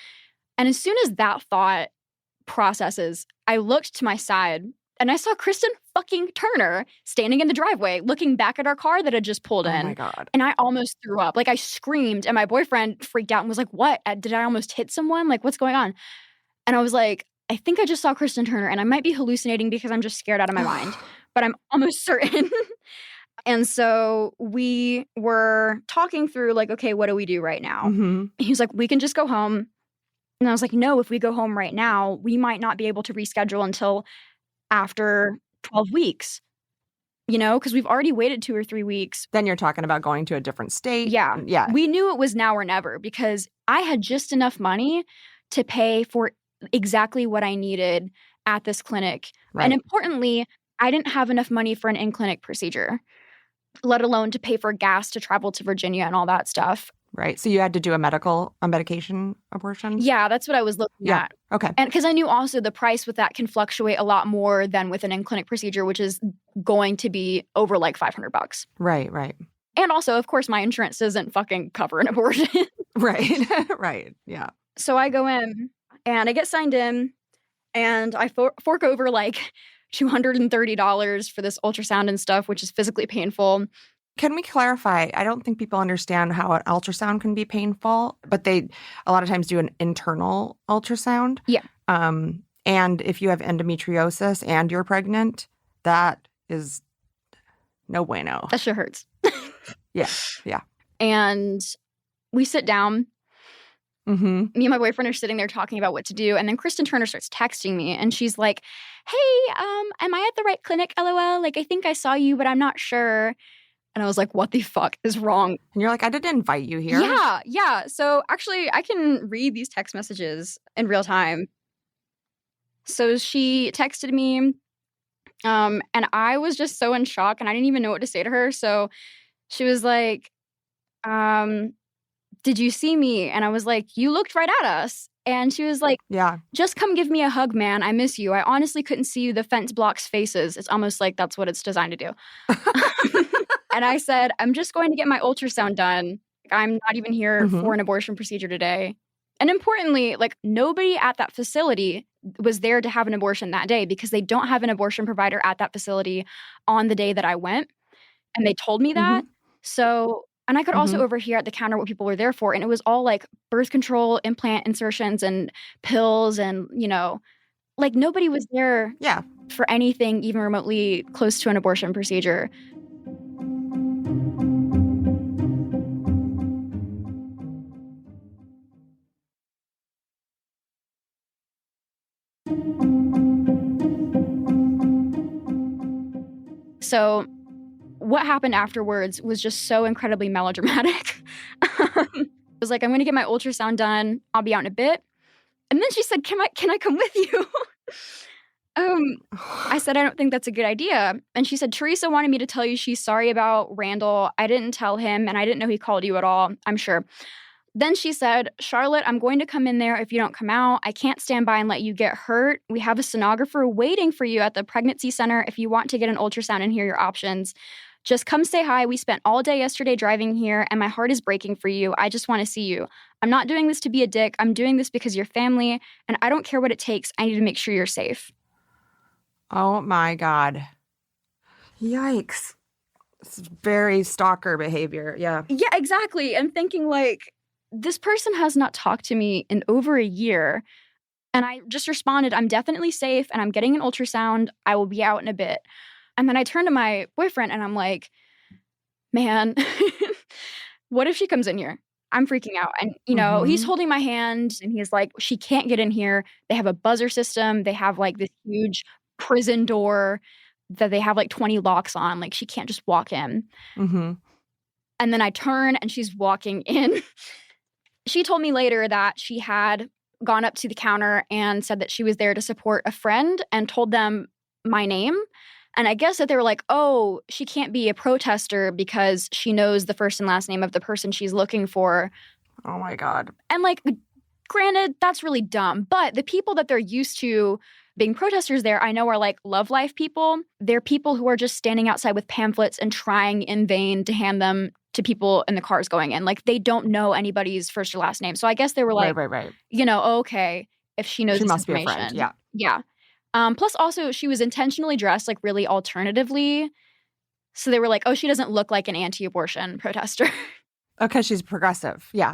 And as soon as that thought processes, I looked to my side, and I saw Kristen fucking Turner standing in the driveway, looking back at our car that had just pulled in. Oh my God. And I almost threw up. Like, I screamed, and my boyfriend freaked out and was like, what? Did I almost hit someone? Like, what's going on? And I was like, I think I just saw Kristen Turner, and I might be hallucinating because I'm just scared out of my mind, but I'm almost certain. And so we were talking through, like, okay, what do we do right now? He was like, we can just go home. And I was like, no, if we go home right now, we might not be able to reschedule until after 12 weeks, you know, because we've already waited 2 or 3 weeks. Then you're talking about going to a different state. Yeah. Yeah. We knew it was now or never because I had just enough money to pay for exactly what I needed at this clinic. Right. And importantly, I didn't have enough money for an in-clinic procedure, let alone to pay for gas to travel to Virginia and all that stuff. Right. So you had to do a medication abortion? Yeah, that's what I was looking at. Okay. And because I knew also the price with that can fluctuate a lot more than with an in-clinic procedure, which is going to be over like $500. Right. And also, of course, my insurance doesn't fucking cover an abortion. Right. Right. Yeah. So I go in and I get signed in and I fork over like $230 for this ultrasound and stuff, which is physically painful. Can we clarify? I don't think people understand how an ultrasound can be painful, but they a lot of times do an internal ultrasound. Yeah. And if you have endometriosis and you're pregnant, that is no bueno. That shit hurts. Yeah. Yeah. And we sit down. Mm-hmm. Me and my boyfriend are sitting there talking about what to do. And then Kristen Turner starts texting me and she's like, hey, am I at the right clinic? LOL. Like, I think I saw you, but I'm not sure. And I was like, what the fuck is wrong? And you're like, I didn't invite you here. Yeah. So actually, I can read these text messages in real time. So she texted me, and I was just so in shock, and I didn't even know what to say to her. So she was like, did you see me? And I was like, you looked right at us. And she was like, Yeah. Just come give me a hug, man. I miss you. I honestly couldn't see you. The fence blocks faces. It's almost like that's what it's designed to do. And I said, I'm just going to get my ultrasound done. I'm not even here for an abortion procedure today. And importantly, like nobody at that facility was there to have an abortion that day because they don't have an abortion provider at that facility on the day that I went. And they told me that. So, and I could also overhear at the counter what people were there for. And it was all like birth control, implant insertions and pills. And, you know, like nobody was there for anything even remotely close to an abortion procedure. So what happened afterwards was just so incredibly melodramatic. I was like, I'm going to get my ultrasound done. I'll be out in a bit. And then she said, can I come with you? I said, I don't think that's a good idea. And she said, Teresa wanted me to tell you she's sorry about Randall. I didn't tell him, and I didn't know he called you at all, I'm sure. Then she said, Charlotte, I'm going to come in there if you don't come out. I can't stand by and let you get hurt. We have a sonographer waiting for you at the pregnancy center if you want to get an ultrasound and hear your options. Just come say hi. We spent all day yesterday driving here, and my heart is breaking for you. I just want to see you. I'm not doing this to be a dick. I'm doing this because you're family, and I don't care what it takes. I need to make sure you're safe. Oh, my God. Yikes. It's very stalker behavior. Yeah. Yeah, exactly. I'm thinking like, this person has not talked to me in over a year. And I just responded, I'm definitely safe and I'm getting an ultrasound. I will be out in a bit. And then I turned to my boyfriend and I'm like, man, what if she comes in here? I'm freaking out. And, you know, he's holding my hand and he's like, she can't get in here. They have a buzzer system. They have like this huge prison door that they have like 20 locks on. Like she can't just walk in. And then I turn and she's walking in. She told me later that she had gone up to the counter and said that she was there to support a friend and told them my name. And I guess that they were like, oh, she can't be a protester because she knows the first and last name of the person she's looking for. Oh, my God. And like, granted, that's really dumb. But the people that they're used to being protesters there, I know are like Love Life people. They're people who are just standing outside with pamphlets and trying in vain to hand them to people in the cars going in. Like they don't know anybody's first or last name. So I guess they were like, right. You know, okay, if she knows she this must information. Be a friend. Yeah. Plus also she was intentionally dressed like really alternatively. So they were like, oh, she doesn't look like an anti-abortion protester. Okay, she's progressive. Yeah.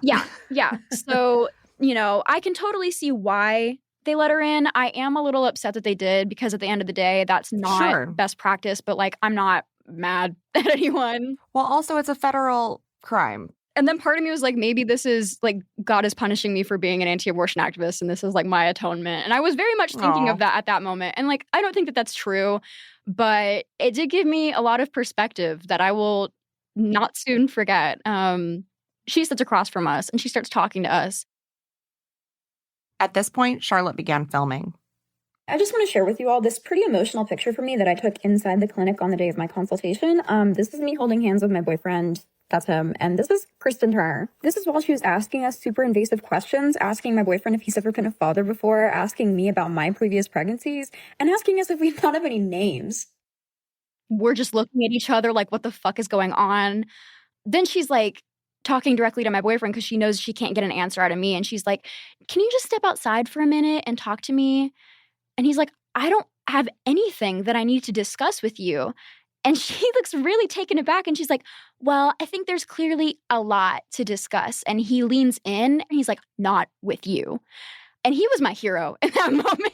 Yeah. So, you know, I can totally see why they let her in. I am a little upset that they did because at the end of the day, that's not best practice. But like, I'm not mad at anyone. Well, also it's a federal crime. And then part of me was like, maybe this is like God is punishing me for being an anti-abortion activist and this is like my atonement. And I was very much thinking of that at that moment. And like, I don't think that that's true, but it did give me a lot of perspective that I will not soon forget. She sits across from us and she starts talking to us. At this point, Charlotte began filming. I just want to share with you all this pretty emotional picture for me that I took inside the clinic on the day of my consultation. This is me holding hands with my boyfriend. That's him. And this is Kristen Turner. This is while she was asking us super invasive questions, asking my boyfriend if he's ever been a father before, asking me about my previous pregnancies, and asking us if we thought of any names. We're just looking at each other like, what the fuck is going on? then she's like talking directly to my boyfriend because she knows she can't get an answer out of me. And she's like, can you just step outside for a minute and talk to me? And he's like, I don't have anything that I need to discuss with you. And she looks really taken aback. And she's like, well, I think there's clearly a lot to discuss. And he leans in and he's like, not with you. And he was my hero in that moment.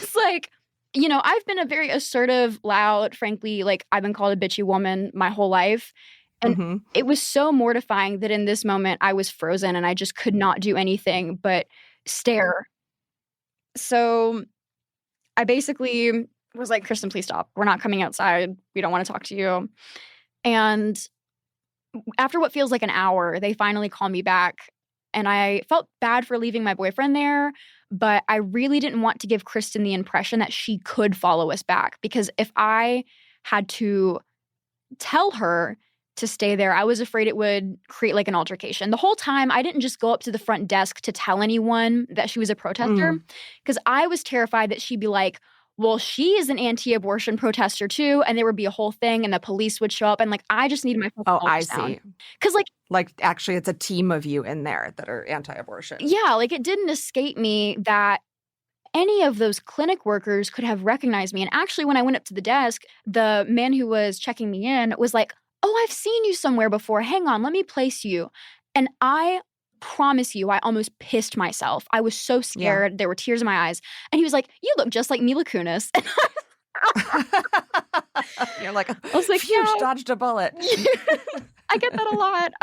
It's like, you know, I've been a very assertive, loud, frankly, like I've been called a bitchy woman my whole life. And it was so mortifying that in this moment I was frozen and I just could not do anything but stare. So I basically was like, Kristen, please stop. We're not coming outside. We don't want to talk to you. And after what feels like an hour, they finally call me back. And I felt bad for leaving my boyfriend there, but I really didn't want to give Kristen the impression that she could follow us back. Because if I had to tell her to stay there, I was afraid it would create like an altercation. The whole time, I didn't just go up to the front desk to tell anyone that she was a protester, because I was terrified that she'd be like, well, she is an anti-abortion protester too, and there would be a whole thing, and the police would show up, and like I just needed my Oh, I see. Because Like actually, it's a team of you in there that are anti-abortion. yeah, like it didn't escape me that any of those clinic workers could have recognized me. And actually, when I went up to the desk, the man who was checking me in was like, oh, I've seen you somewhere before. Hang on, let me place you. And I promise you, I almost pissed myself. I was so scared. There were tears in my eyes. And he was like, you look just like Mila Kunis. You're like, I was like, phew, dodged a bullet. I get that a lot.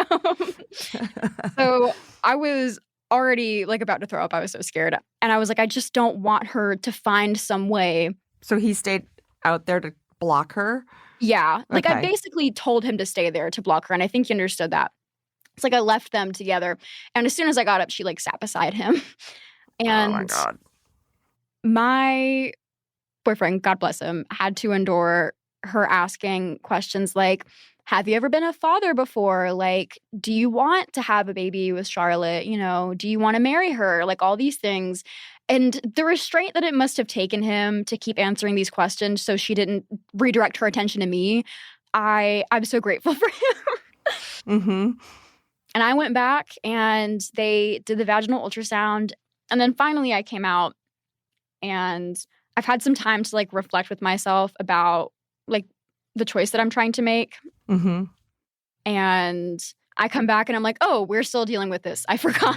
So I was already like about to throw up. I was so scared. And I was like, I just don't want her to find some way. So he stayed out there to block her? Yeah. Like I Okay. basically told him to stay there to block her. And I think he understood that. It's like I left them together. And as soon as I got up, she like sat beside him. And oh my God. my boyfriend, God bless him, had to endure her asking questions like, have you ever been a father before? Like, do you want to have a baby with Charlotte? You know, do you want to marry her? Like all these things. And the restraint that it must have taken him to keep answering these questions so she didn't redirect her attention to me, I'm so grateful for him. And I went back and they did the vaginal ultrasound. And then finally I came out and I've had some time to like reflect with myself about like the choice that I'm trying to make. And I come back and I'm like, oh, we're still dealing with this. I forgot.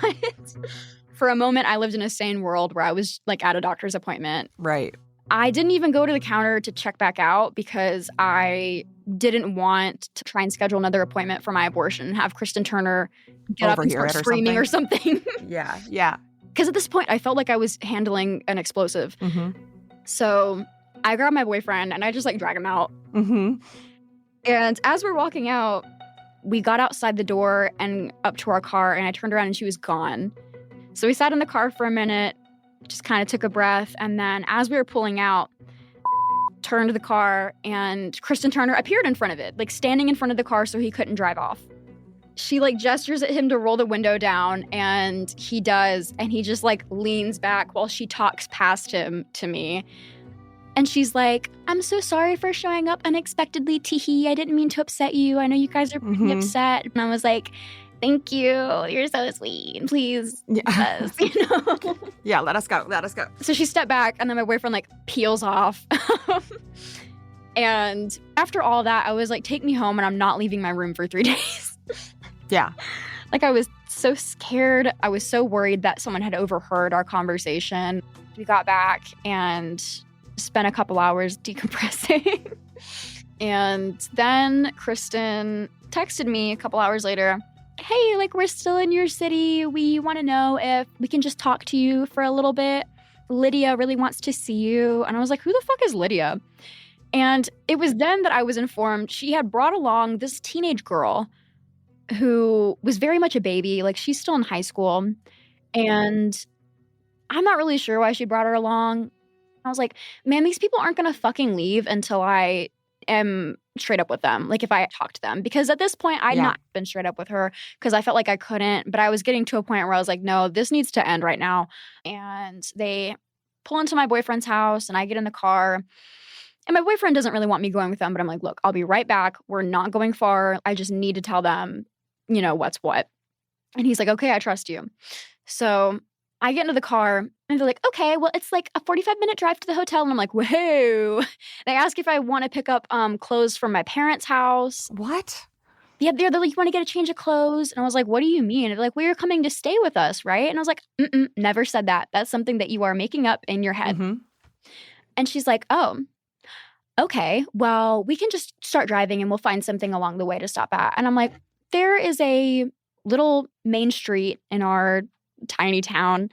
For a moment, I lived in a sane world where I was like at a doctor's appointment. Right. I didn't even go to the counter to check back out because I didn't want to try and schedule another appointment for my abortion and have Kristen Turner get up and Overhear start it or screaming or something. Yeah. Because at this point, I felt like I was handling an explosive. So I grabbed my boyfriend and I just like drag him out. And as we're walking out, we got outside the door and up to our car, and I turned around and she was gone. So we sat in the car for a minute, just kind of took a breath, and then as we were pulling out, turned the car, and Kristen Turner appeared in front of it, like standing in front of the car so he couldn't drive off. She like gestures at him to roll the window down, and he does, and he just like leans back while she talks past him to me. And she's like, I'm so sorry for showing up unexpectedly, Teehee. I didn't mean to upset you. I know you guys are pretty upset. And I was like, thank you. You're so sweet. Please. Yes, you know? Yeah, let us go. So she stepped back, and then my boyfriend like peels off. And after all that, I was like, take me home, and I'm not leaving my room for 3 days. Yeah. Like I was so scared. I was so worried that someone had overheard our conversation. We got back and spent a couple hours decompressing. And then Kristen texted me a couple hours later, hey, like we're still in your city. We want to know if we can just talk to you for a little bit. Lydia really wants to see you. And I was like, who the fuck is Lydia? And it was then that I was informed she had brought along this teenage girl who was very much a baby. Like she's still in high school. And I'm not really sure why she brought her along. I was like, man, these people aren't going to fucking leave until I am straight up with them. Like if I talk to them, because at this point I'd not been straight up with her because I felt like I couldn't, but I was getting to a point where I was like, no, this needs to end right now. And they pull into my boyfriend's house and I get in the car And my boyfriend doesn't really want me going with them, but I'm like, look, I'll be right back. We're not going far. I just need to tell them, what's what. And he's like, okay, I trust you. So I get into the car and they're like, okay, well, it's like a 45-minute drive to the hotel. And I'm like, whoa. They ask if I want to pick up clothes from my parents' house. What? Yeah, they're like, you want to get a change of clothes? And I was like, what do you mean? And they're like, well, you're coming to stay with us, right? And I was like, never said that. That's something that you are making up in your head. Mm-hmm. And she's like, oh, okay, well, we can just start driving and we'll find something along the way to stop at. And I'm like, there is a little main street in our tiny town.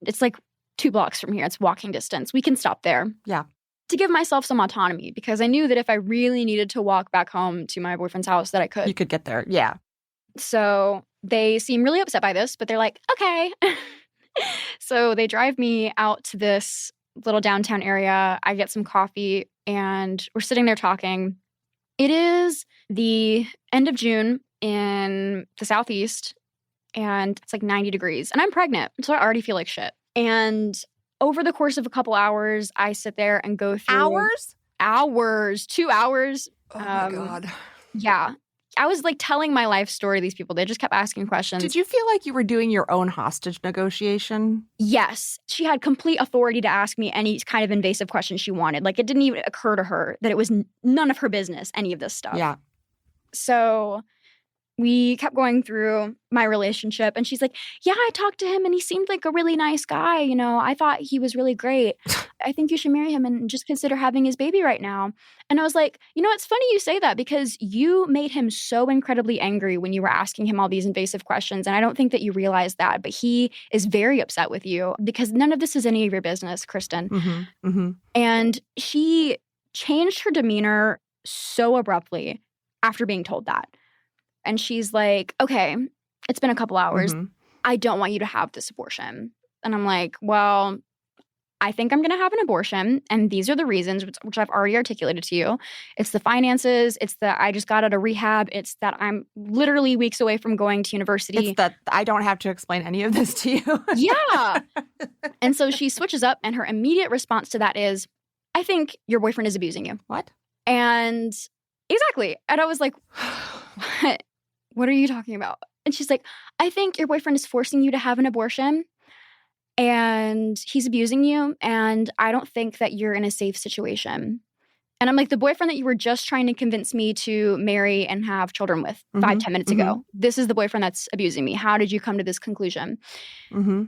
It's like 2 blocks from here. It's walking distance. We can stop there. Yeah. To give myself some autonomy, because I knew that if I really needed to walk back home to my boyfriend's house that I could. You could get there. Yeah. So they seem really upset by this, but they're like, okay. So they drive me out to this little downtown area. I get some coffee and we're sitting there talking. It is the end of June in the Southeast and it's like 90 degrees and I'm pregnant. So I already feel like shit. And over the course of a couple hours, I sit there and go through hours, 2 hours. Oh my God. Yeah. I was like telling my life story to these people. They just kept asking questions. Did you feel like you were doing your own hostage negotiation? Yes. She had complete authority to ask me any kind of invasive question she wanted. Like it didn't even occur to her that it was none of her business, any of this stuff. Yeah. So we kept going through my relationship and she's like, yeah, I talked to him and he seemed like a really nice guy. I thought he was really great. I think you should marry him and just consider having his baby right now. And I was like, it's funny you say that because you made him so incredibly angry when you were asking him all these invasive questions. And I don't think that you realize that, but he is very upset with you because none of this is any of your business, Kristen. Mm-hmm. Mm-hmm. And she changed her demeanor so abruptly after being told that. And she's like, okay, it's been a couple hours. Mm-hmm. I don't want you to have this abortion. And I'm like, well, I think I'm going to have an abortion. And these are the reasons, which I've already articulated to you. It's the finances. It's that I just got out of rehab. It's that I'm literally weeks away from going to university. It's that I don't have to explain any of this to you. Yeah. And so she switches up and her immediate response to that is, I think your boyfriend is abusing you. What? And exactly. And I was like, what are you talking about? And she's like, I think your boyfriend is forcing you to have an abortion and he's abusing you. And I don't think that you're in a safe situation. And I'm like, the boyfriend that you were just trying to convince me to marry and have children with 5-10 minutes ago, this is the boyfriend that's abusing me. How did you come to this conclusion? Mm-hmm.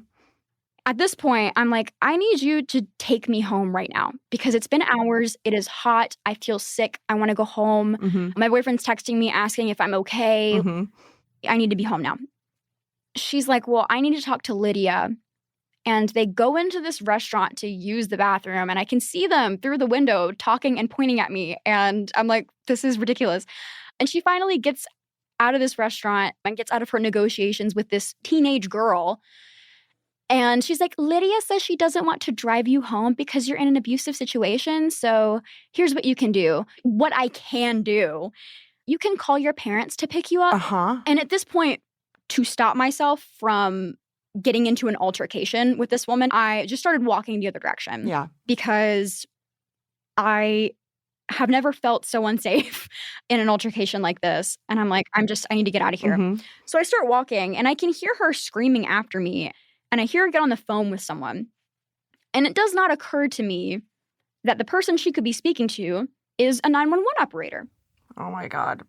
At this point, I'm like, I need you to take me home right now because it's been hours. It is hot. I feel sick. I want to go home. Mm-hmm. My boyfriend's texting me asking if I'm okay. Mm-hmm. I need to be home now. She's like, well, I need to talk to Lydia. And they go into this restaurant to use the bathroom. And I can see them through the window talking and pointing at me. And I'm like, this is ridiculous. And she finally gets out of this restaurant and gets out of her negotiations with this teenage girl. And she's like, Lydia says she doesn't want to drive you home because you're in an abusive situation. So here's what you can do. What I can do. You can call your parents to pick you up. Uh-huh. And at this point, to stop myself from getting into an altercation with this woman, I just started walking the other direction. Yeah. Because I have never felt so unsafe in an altercation like this. And I'm like, I need to get out of here. Mm-hmm. So I start walking and I can hear her screaming after me. And I hear her get on the phone with someone. And it does not occur to me that the person she could be speaking to is a 911 operator. Oh my God.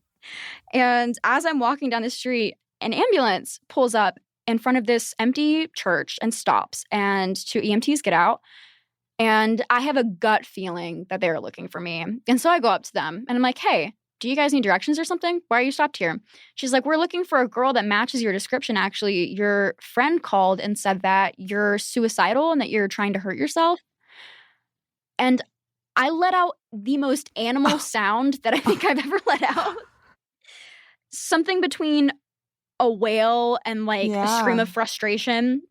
And as I'm walking down the street, an ambulance pulls up in front of this empty church and stops. And 2 EMTs get out. And I have a gut feeling that they're looking for me. And so I go up to them and I'm like, hey, do you guys need directions or something? Why are you stopped here? She's like, we're looking for a girl that matches your description. Actually, your friend called and said that you're suicidal and that you're trying to hurt yourself. And I let out the most animal sound that I think I've ever let out. Something between a wail and like a scream of frustration.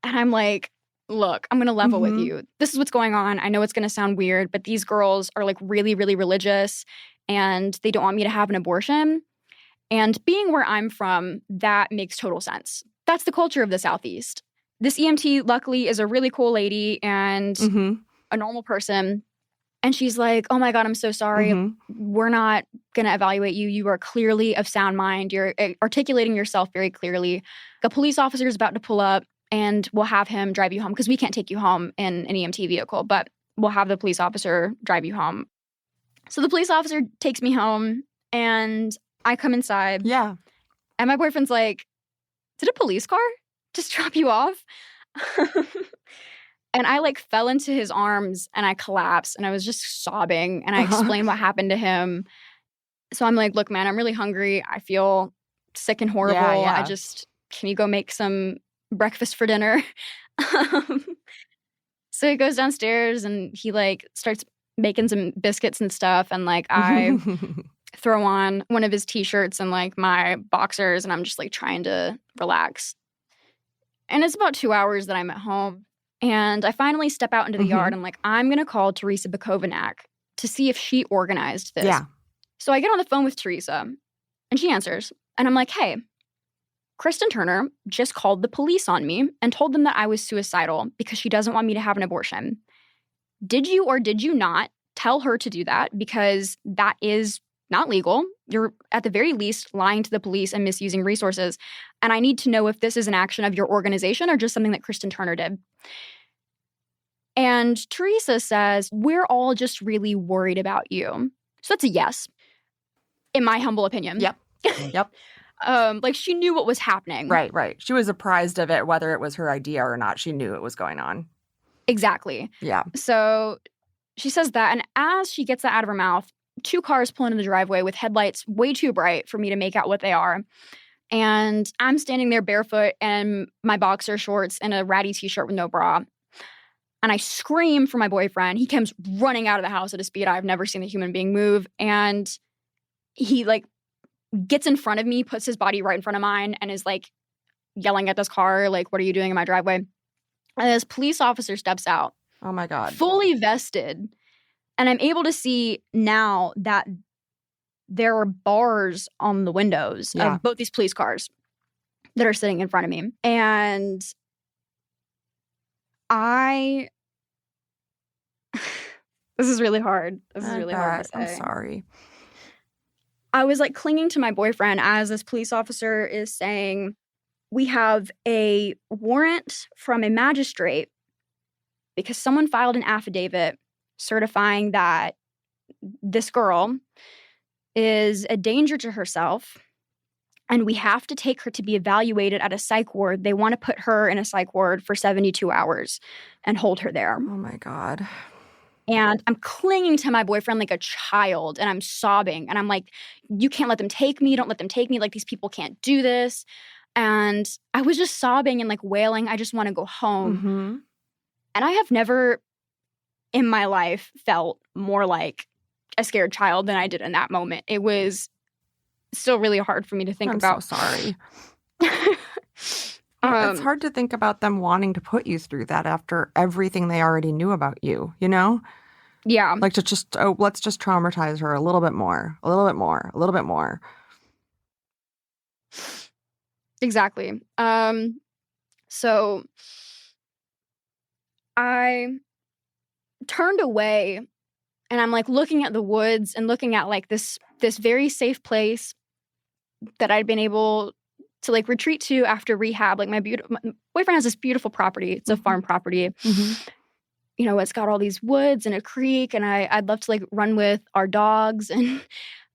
And I'm like, look, I'm going to level with you. This is what's going on. I know it's going to sound weird, but these girls are like really, really religious and they don't want me to have an abortion. And being where I'm from, that makes total sense. That's the culture of the Southeast. This EMT, luckily, is a really cool lady and a normal person. And she's like, oh my God, I'm so sorry. We're not going to evaluate you. You are clearly of sound mind. You're articulating yourself very clearly. A police officer is about to pull up and we'll have him drive you home because we can't take you home in an EMT vehicle, but we'll have the police officer drive you home. So the police officer takes me home and I come inside. Yeah. And my boyfriend's like, did a police car just drop you off? And I like fell into his arms and I collapsed and I was just sobbing and I explained what happened to him. So I'm like, look, man, I'm really hungry. I feel sick and horrible. Yeah. Can you go make some breakfast for dinner? So he goes downstairs and he like starts making some biscuits and stuff. And like I throw on one of his t-shirts and like my boxers and I'm just like trying to relax. And it's about 2 hours that I'm at home. And I finally step out into the yard. I'm like, I'm going to call Teresa Bukovinak to see if she organized this. Yeah. So I get on the phone with Teresa and she answers. And I'm like, hey, Kristen Turner just called the police on me and told them that I was suicidal because she doesn't want me to have an abortion. Did you or did you not tell her to do that? Because that is not legal. You're at the very least lying to the police and misusing resources. And I need to know if this is an action of your organization or just something that Kristen Turner did. And Teresa says, we're all just really worried about you. So that's a yes, in my humble opinion. Yep. Like she knew what was happening. Right. She was apprised of it, whether it was her idea or not. She knew it was going on. Exactly. Yeah. So she says that. And as she gets that out of her mouth, 2 cars pull into the driveway with headlights way too bright for me to make out what they are. And I'm standing there barefoot and my boxer shorts and a ratty t-shirt with no bra. And I scream for my boyfriend. He comes running out of the house at a speed I've never seen a human being move. And he like gets in front of me, puts his body right in front of mine and is like yelling at this car, like, what are you doing in my driveway? And this police officer steps out. Oh my God. Fully vested. And I'm able to see now that there are bars on the windows of both these police cars that are sitting in front of me. And this is really hard. This is really hard to say. I'm sorry. I was like clinging to my boyfriend as this police officer is saying, we have a warrant from a magistrate because someone filed an affidavit certifying that this girl is a danger to herself and we have to take her to be evaluated at a psych ward. They want to put her in a psych ward for 72 hours and hold her there. Oh my God. And I'm clinging to my boyfriend like a child and I'm sobbing. And I'm like, you can't let them take me. Don't let them take me. Like, these people can't do this. And I was just sobbing and like wailing. I just want to go home. And I have never in my life felt more like a scared child than I did in that moment. It was still really hard for me to think about. I'm so sorry. It's hard to think about them wanting to put you through that after everything they already knew about you, you know? Yeah. Like to just, let's just traumatize her a little bit more, a little bit more, a little bit more. Exactly. So I turned away and I'm like looking at the woods and looking at like this very safe place that I'd been able to like retreat to after rehab. Like my boyfriend has this beautiful property. It's a farm property. You know, it's got all these woods and a creek and I'd love to like run with our dogs. And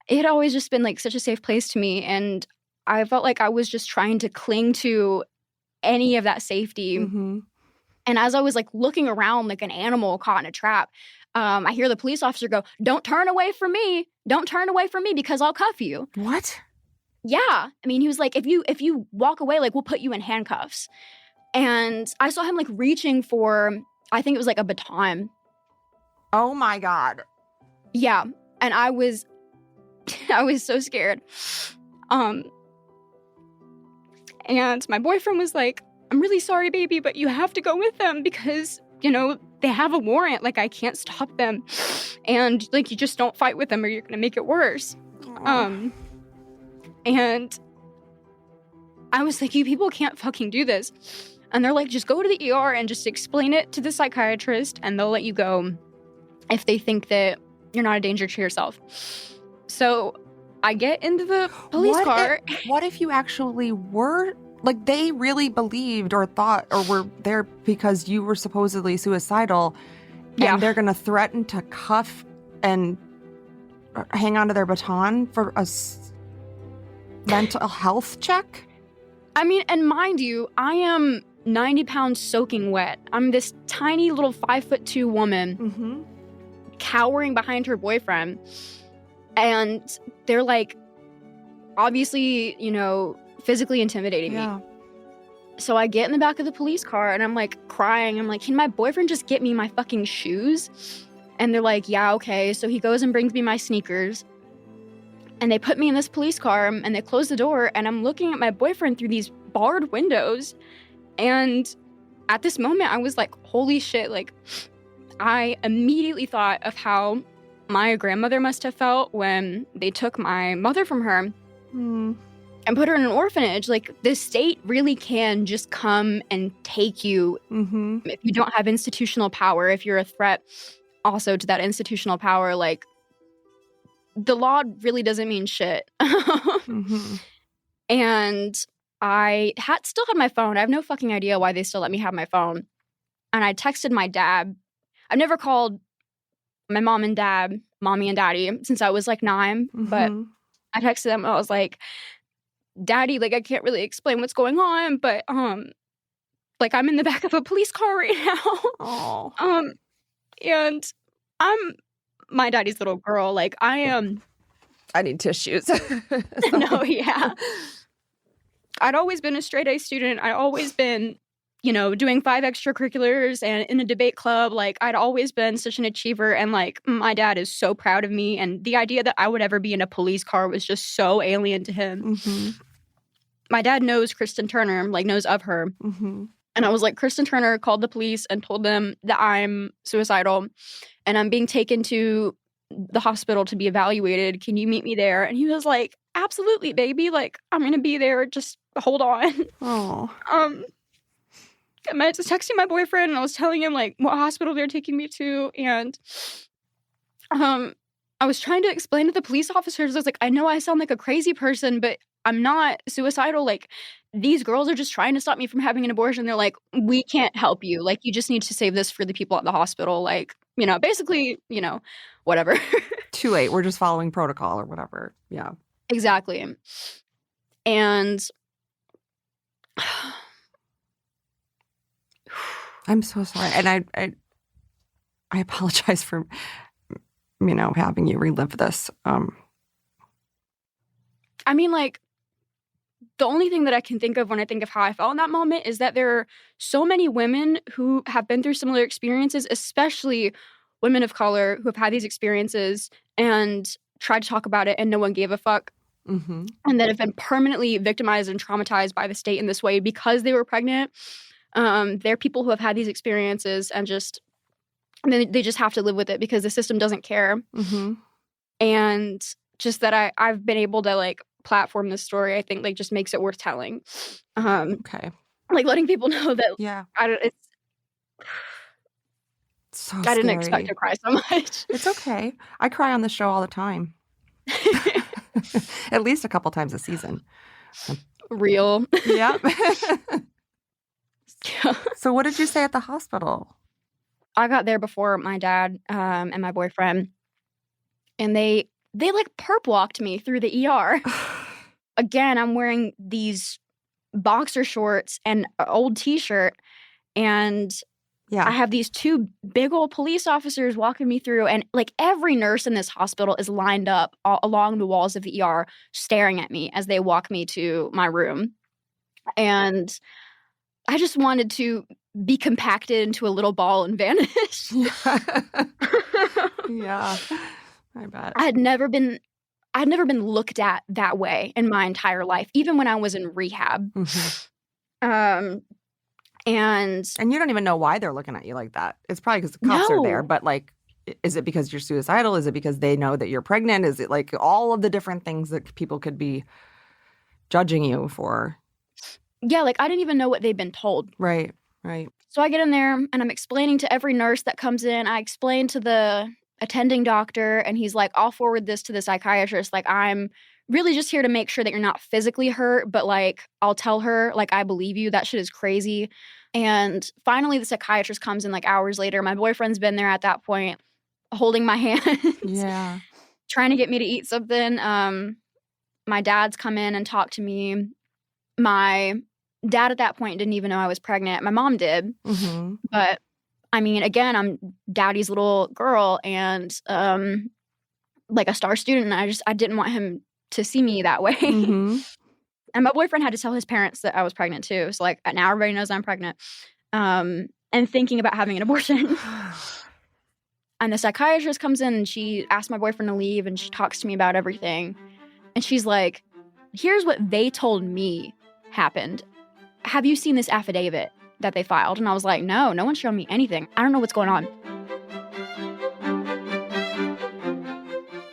it had always just been like such a safe place to me. And I felt like I was just trying to cling to any of that safety. And as I was like looking around like an animal caught in a trap, I hear the police officer go, "Don't turn away from me. Don't turn away from me because I'll cuff you." What? Yeah. I mean, he was like, if you walk away, like we'll put you in handcuffs. And I saw him like reaching for, I think it was like a baton. Oh my God. Yeah. And I was so scared. And my boyfriend was like, "I'm really sorry, baby, but you have to go with them because, you know, they have a warrant. Like, I can't stop them. And like, you just don't fight with them or you're going to make it worse." And I was like, you people can't fucking do this. And they're like, just go to the ER and just explain it to the psychiatrist and they'll let you go. if they think that you're not a danger to yourself. So I get into the police car. What if you actually were, like, they really believed or thought or were there because you were supposedly suicidal, Yeah. and they're going to threaten to cuff and hang on to their baton for a mental health check? I mean, and mind you, I am 90 pounds soaking wet. I'm this tiny little 5'2" woman cowering behind her boyfriend. And they're like, obviously, you know, physically intimidating me. So I get in the back of the police car and I'm like crying. I'm like, can my boyfriend just get me my fucking shoes? And they're like, yeah, okay. So he goes and brings me my sneakers. And they put me in this police car and they close the door. And I'm looking at my boyfriend through these barred windows. And at this moment, I was like, holy shit. Like, I immediately thought of how my grandmother must have felt when they took my mother from her and put her in an orphanage. Like, the state really can just come and take you if you don't have institutional power, if you're a threat also to that institutional power. Like, the law really doesn't mean shit. And I still had my phone. I have no fucking idea why they still let me have my phone. And I texted my dad. I've never called my mom and dad, mommy and daddy, since I was like 9. But I texted them. I was like, Daddy, like, I can't really explain what's going on, but like, I'm in the back of a police car right now. And I'm my daddy's little girl. Like, I am. I need tissues. No, yeah. I'd always been a straight A student. I'd always been, you know, doing 5 extracurriculars and in a debate club. Like, I'd always been such an achiever. And like, my dad is so proud of me. And the idea that I would ever be in a police car was just so alien to him. My dad knows Kristen Turner, like, knows of her. And I was like, Kristen Turner called the police and told them that I'm suicidal and I'm being taken to the hospital to be evaluated. Can you meet me there? And he was like, absolutely, baby. Like, I'm going to be there. Just hold on. I was texting my boyfriend and I was telling him like what hospital they're taking me to. And I was trying to explain to the police officers, I was like, I know I sound like a crazy person, but I'm not suicidal. Like, these girls are just trying to stop me from having an abortion. They're like, we can't help you. Like, you just need to save this for the people at the hospital. Like, you know, basically, you know, whatever. Too late. We're just following protocol or whatever. Yeah. Exactly. And I'm so sorry. And I apologize for, you know, having you relive this. I mean, like, the only thing that I can think of when I think of how I felt in that moment is that there are so many women who have been through similar experiences, especially women of color who have had these experiences and tried to talk about it and no one gave a fuck. And that have been permanently victimized and traumatized by the state in this way because they were pregnant. There are people who have had these experiences and they just have to live with it because the system doesn't care. And just that I've been able to like platform this story, I think like just makes it worth telling. Okay. Like letting people know that it's so I didn't expect to cry so much. It's okay. I cry on the show all the time. At least a couple times a season. Real. Yeah. So what did you say at the hospital? I got there before my dad and my boyfriend, and they like perp walked me through the ER. Again, I'm wearing these boxer shorts and an old t-shirt, and I have these 2 big old police officers walking me through, and like every nurse in this hospital is lined up along the walls of the ER staring at me as they walk me to my room. And I just wanted to be compacted into a little ball and vanish. Yeah. I bet. I'd never been looked at that way in my entire life, even when I was in rehab. And you don't even know why they're looking at you like that. It's probably because the cops are there, but like, is it because you're suicidal? Is it because they know that you're pregnant? Is it like all of the different things that people could be judging you for? Yeah, like I didn't even know what they'd been told. Right. So I get in there and I'm explaining to every nurse that comes in. I explain to the attending doctor, and he's like, I'll forward this to the psychiatrist. Like, I'm really just here to make sure that you're not physically hurt, but like, I'll tell her, like, I believe you. That shit is crazy. And finally, the psychiatrist comes in like hours later. My boyfriend's been there at that point, holding my hand. Yeah. Trying to get me to eat something. My dad's come in and talked to me. My dad at that point didn't even know I was pregnant. My mom did. Mm-hmm. But I mean, again, I'm daddy's little girl and like a star student. And I didn't want him to see me that way. Mm-hmm. And my boyfriend had to tell his parents that I was pregnant too. So like now everybody knows I'm pregnant. And thinking about having an abortion. And the psychiatrist comes in and she asks my boyfriend to leave and she talks to me about everything. And she's like, here's what they told me happened. Have you seen this affidavit that they filed? And I was like, no one's shown me anything. I don't know what's going on.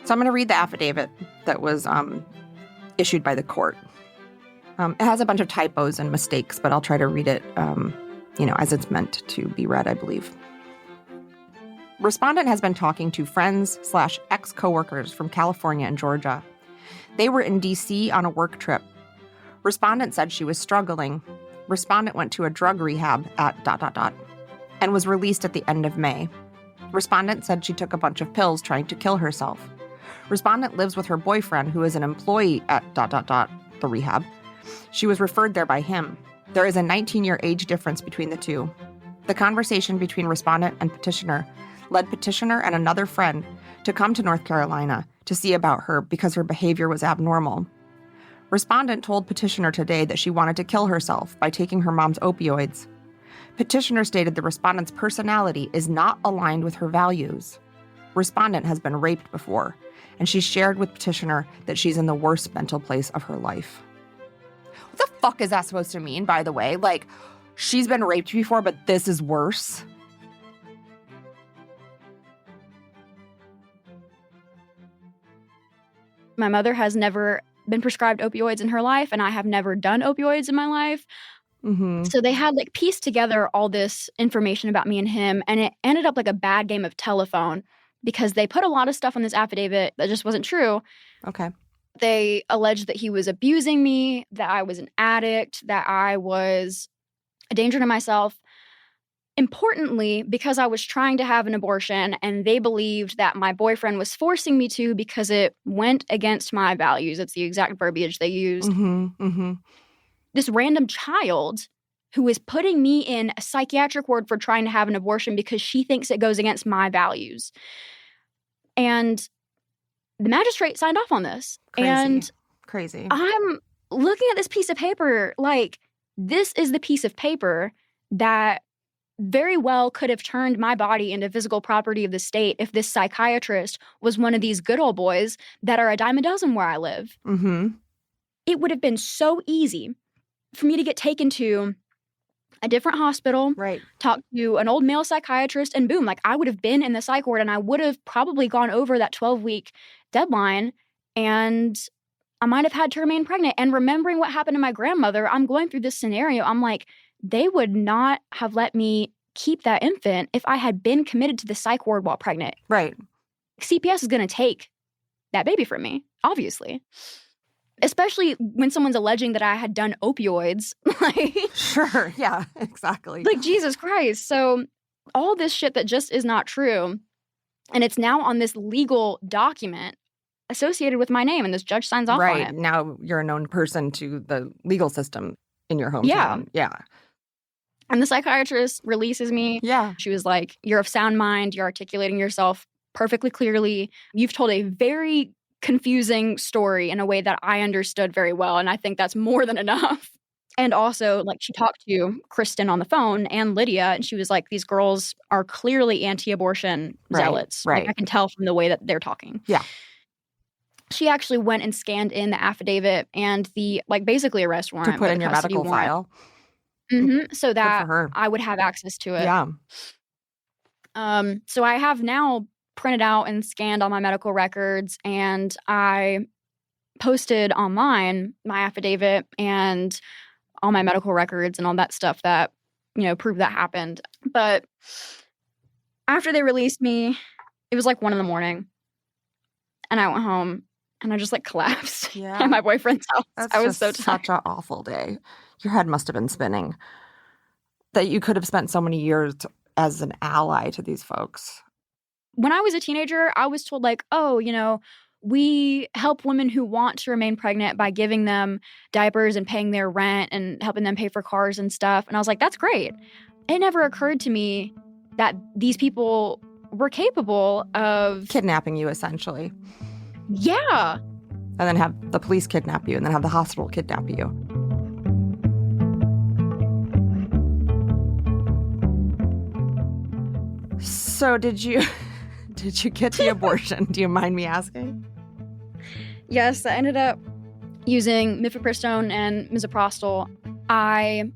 So I'm going to read the affidavit that was issued by the court. It has a bunch of typos and mistakes, but I'll try to read it, as it's meant to be read, I believe. Respondent has been talking to friends/ex-coworkers from California and Georgia. They were in D.C. on a work trip. Respondent said she was struggling. Respondent went to a drug rehab at ... and was released at the end of May. Respondent said she took a bunch of pills trying to kill herself. Respondent lives with her boyfriend, who is an employee at ... the rehab. She was referred there by him. There is a 19-year age difference between the two. The conversation between respondent and petitioner led petitioner and another friend to come to North Carolina to see about her because her behavior was abnormal. Respondent told petitioner today that she wanted to kill herself by taking her mom's opioids. Petitioner stated the respondent's personality is not aligned with her values. Respondent has been raped before, and she shared with petitioner that she's in the worst mental place of her life. What the fuck is that supposed to mean, by the way? Like, she's been raped before, but this is worse? My mother has never been prescribed opioids in her life, and I have never done opioids in my life. Mm-hmm. So they had like pieced together all this information about me and him, and it ended up like a bad game of telephone because they put a lot of stuff on this affidavit that just wasn't true. Okay. They alleged that he was abusing me, that I was an addict, that I was a danger to myself. Importantly, because I was trying to have an abortion and they believed that my boyfriend was forcing me to because it went against my values. It's the exact verbiage they used. Mm-hmm. Mm-hmm. This random child who is putting me in a psychiatric ward for trying to have an abortion because she thinks it goes against my values. And the magistrate signed off on this. Crazy. I'm looking at this piece of paper like, this is the piece of paper that very well could have turned my body into physical property of the state if this psychiatrist was one of these good old boys that are a dime a dozen where I live. Mm-hmm. It would have been so easy for me to get taken to a different hospital, Right. talk to an old male psychiatrist, and boom, like I would have been in the psych ward and I would have probably gone over that 12-week deadline and I might have had to remain pregnant. And remembering what happened to my grandmother, I'm going through this scenario. I'm like, they would not have let me keep that infant if I had been committed to the psych ward while pregnant. Right. CPS is going to take that baby from me, obviously. Especially when someone's alleging that I had done opioids. Like, Sure. Yeah, exactly. like, Jesus Christ. So all this shit that just is not true. And it's now on this legal document associated with my name, and this judge signs off on it. Now you're a known person to the legal system in your hometown. Yeah. Yeah. And the psychiatrist releases me. Yeah. She was like, you're of sound mind. You're articulating yourself perfectly clearly. You've told a very confusing story in a way that I understood very well. And I think that's more than enough. And also, like, she talked to Kristen on the phone and Lydia, and she was like, these girls are clearly anti-abortion zealots. Right. Like, I can tell from the way that they're talking. Yeah. She actually went and scanned in the affidavit and the, like, basically arrest warrant. To put in your medical file. Mm-hmm, so that her. I would have access to it. Yeah. So I have now printed out and scanned all my medical records, and I posted online my affidavit and all my medical records and all that stuff that, prove that happened. But after they released me, it was like 1 a.m. and I went home and I just like collapsed at my boyfriend's house. That's I was so just tired. such an awful day. Your head must have been spinning. That you could have spent so many years as an ally to these folks. When I was a teenager, I was told like, oh, we help women who want to remain pregnant by giving them diapers and paying their rent and helping them pay for cars and stuff. And I was like, that's great. It never occurred to me that these people were capable of Kidnapping you, essentially. Yeah. And then have the police kidnap you, and then have the hospital kidnap you. So did you get the abortion? Do you mind me asking? Yes, I ended up using mifepristone and misoprostol. I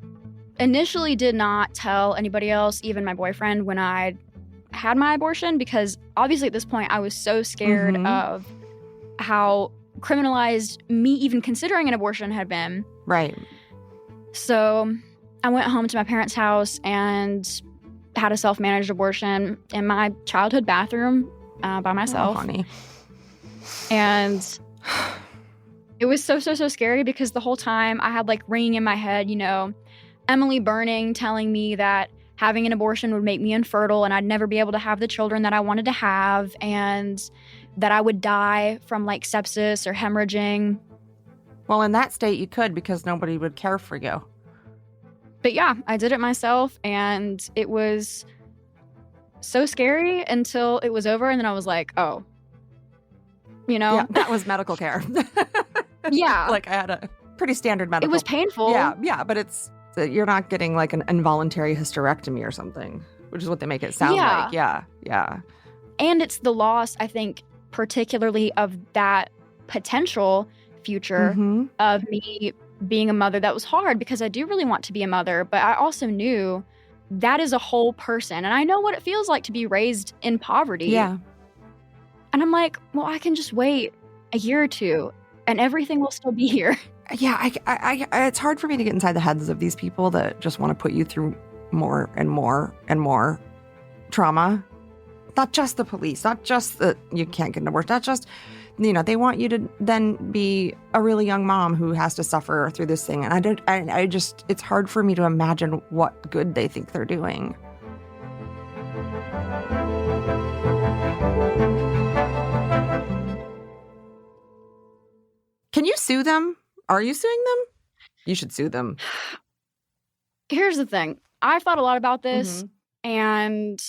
initially did not tell anybody else, even my boyfriend, when I had my abortion, because obviously at this point I was so scared of how criminalized me even considering an abortion had been. Right. So I went home to my parents' house and had a self-managed abortion in my childhood bathroom by myself. Oh, honey. And it was so scary because the whole time I had like ringing in my head, Emily Burning telling me that having an abortion would make me infertile and I'd never be able to have the children that I wanted to have, and that I would die from like sepsis or hemorrhaging. Well, in that state you could, because nobody would care for you. But yeah, I did it myself, and it was so scary until it was over, and then I was like, oh, Yeah, that was medical care. Yeah. Like I had a pretty standard medical. It was painful. Yeah, but you're not getting like an involuntary hysterectomy or something, which is what they make it sound like. Yeah. And it's the loss, I think, particularly of that potential future of me being a mother that was hard, because I do really want to be a mother, but I also knew that is a whole person, and I know what it feels like to be raised in poverty. Yeah. And I'm like, well, I can just wait a year or two and everything will still be here. Yeah, I it's hard for me to get inside the heads of these people that just want to put you through more and more and more trauma. Not just the police, not just that you can't get an abortion, not just, they want you to then be a really young mom who has to suffer through this thing. And I just, it's hard for me to imagine what good they think they're doing. Can you sue them? Are you suing them? You should sue them. Here's the thing. I've thought a lot about this, and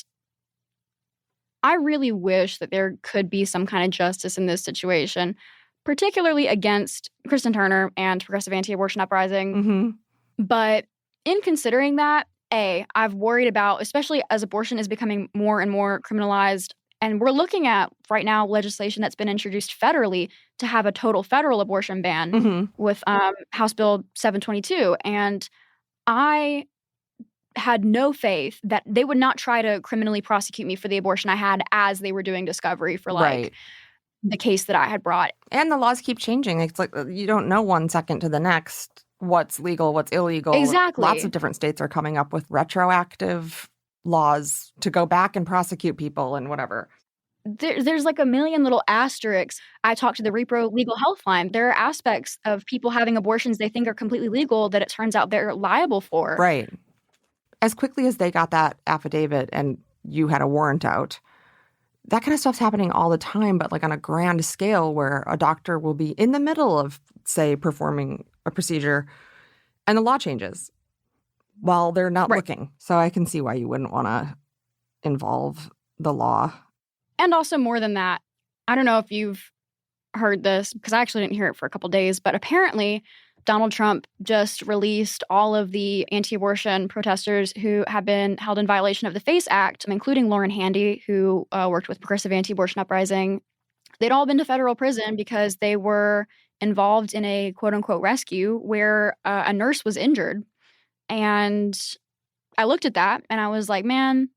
I really wish that there could be some kind of justice in this situation, particularly against Kristen Turner and Progressive Anti-Abortion Uprising. But in considering that, I've worried about, especially as abortion is becoming more and more criminalized, and we're looking at right now legislation that's been introduced federally to have a total federal abortion ban with House Bill 722. And I had no faith that they would not try to criminally prosecute me for the abortion I had as they were doing discovery for the case that I had brought. And the laws keep changing. It's like you don't know 1 second to the next what's legal, what's illegal. Exactly. Lots of different states are coming up with retroactive laws to go back and prosecute people and whatever. There's like a million little asterisks. I talked to the Repro Legal Health Line. There are aspects of people having abortions they think are completely legal that it turns out they're liable for. Right. As quickly as they got that affidavit and you had a warrant out, that kind of stuff's happening all the time, but like on a grand scale where a doctor will be in the middle of, say, performing a procedure and the law changes while they're not looking. So I can see why you wouldn't want to involve the law. And also more than that, I don't know if you've heard this, because I actually didn't hear it for a couple days, but apparently Donald Trump just released all of the anti-abortion protesters who have been held in violation of the FACE Act, including Lauren Handy, who worked with Progressive Anti-Abortion Uprising. They'd all been to federal prison because they were involved in a quote-unquote rescue where a nurse was injured. And I looked at that and I was like, man,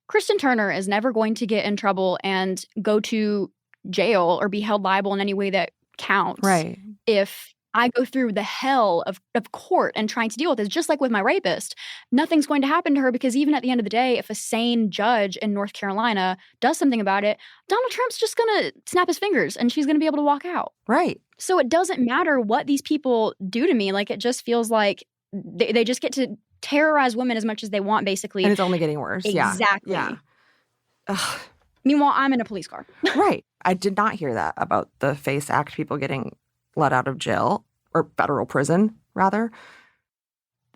Kristen Turner is never going to get in trouble and go to jail or be held liable in any way that counts. Right. If I go through the hell of court and trying to deal with this, just like with my rapist. Nothing's going to happen to her because even at the end of the day, if a sane judge in North Carolina does something about it, Donald Trump's just going to snap his fingers and she's going to be able to walk out. Right. So it doesn't matter what these people do to me. Like, it just feels like they just get to terrorize women as much as they want, basically. And it's only getting worse. Exactly. Yeah. Ugh. Meanwhile, I'm in a police car. Right. I did not hear that about the FACE Act people getting let out of jail or federal prison, rather.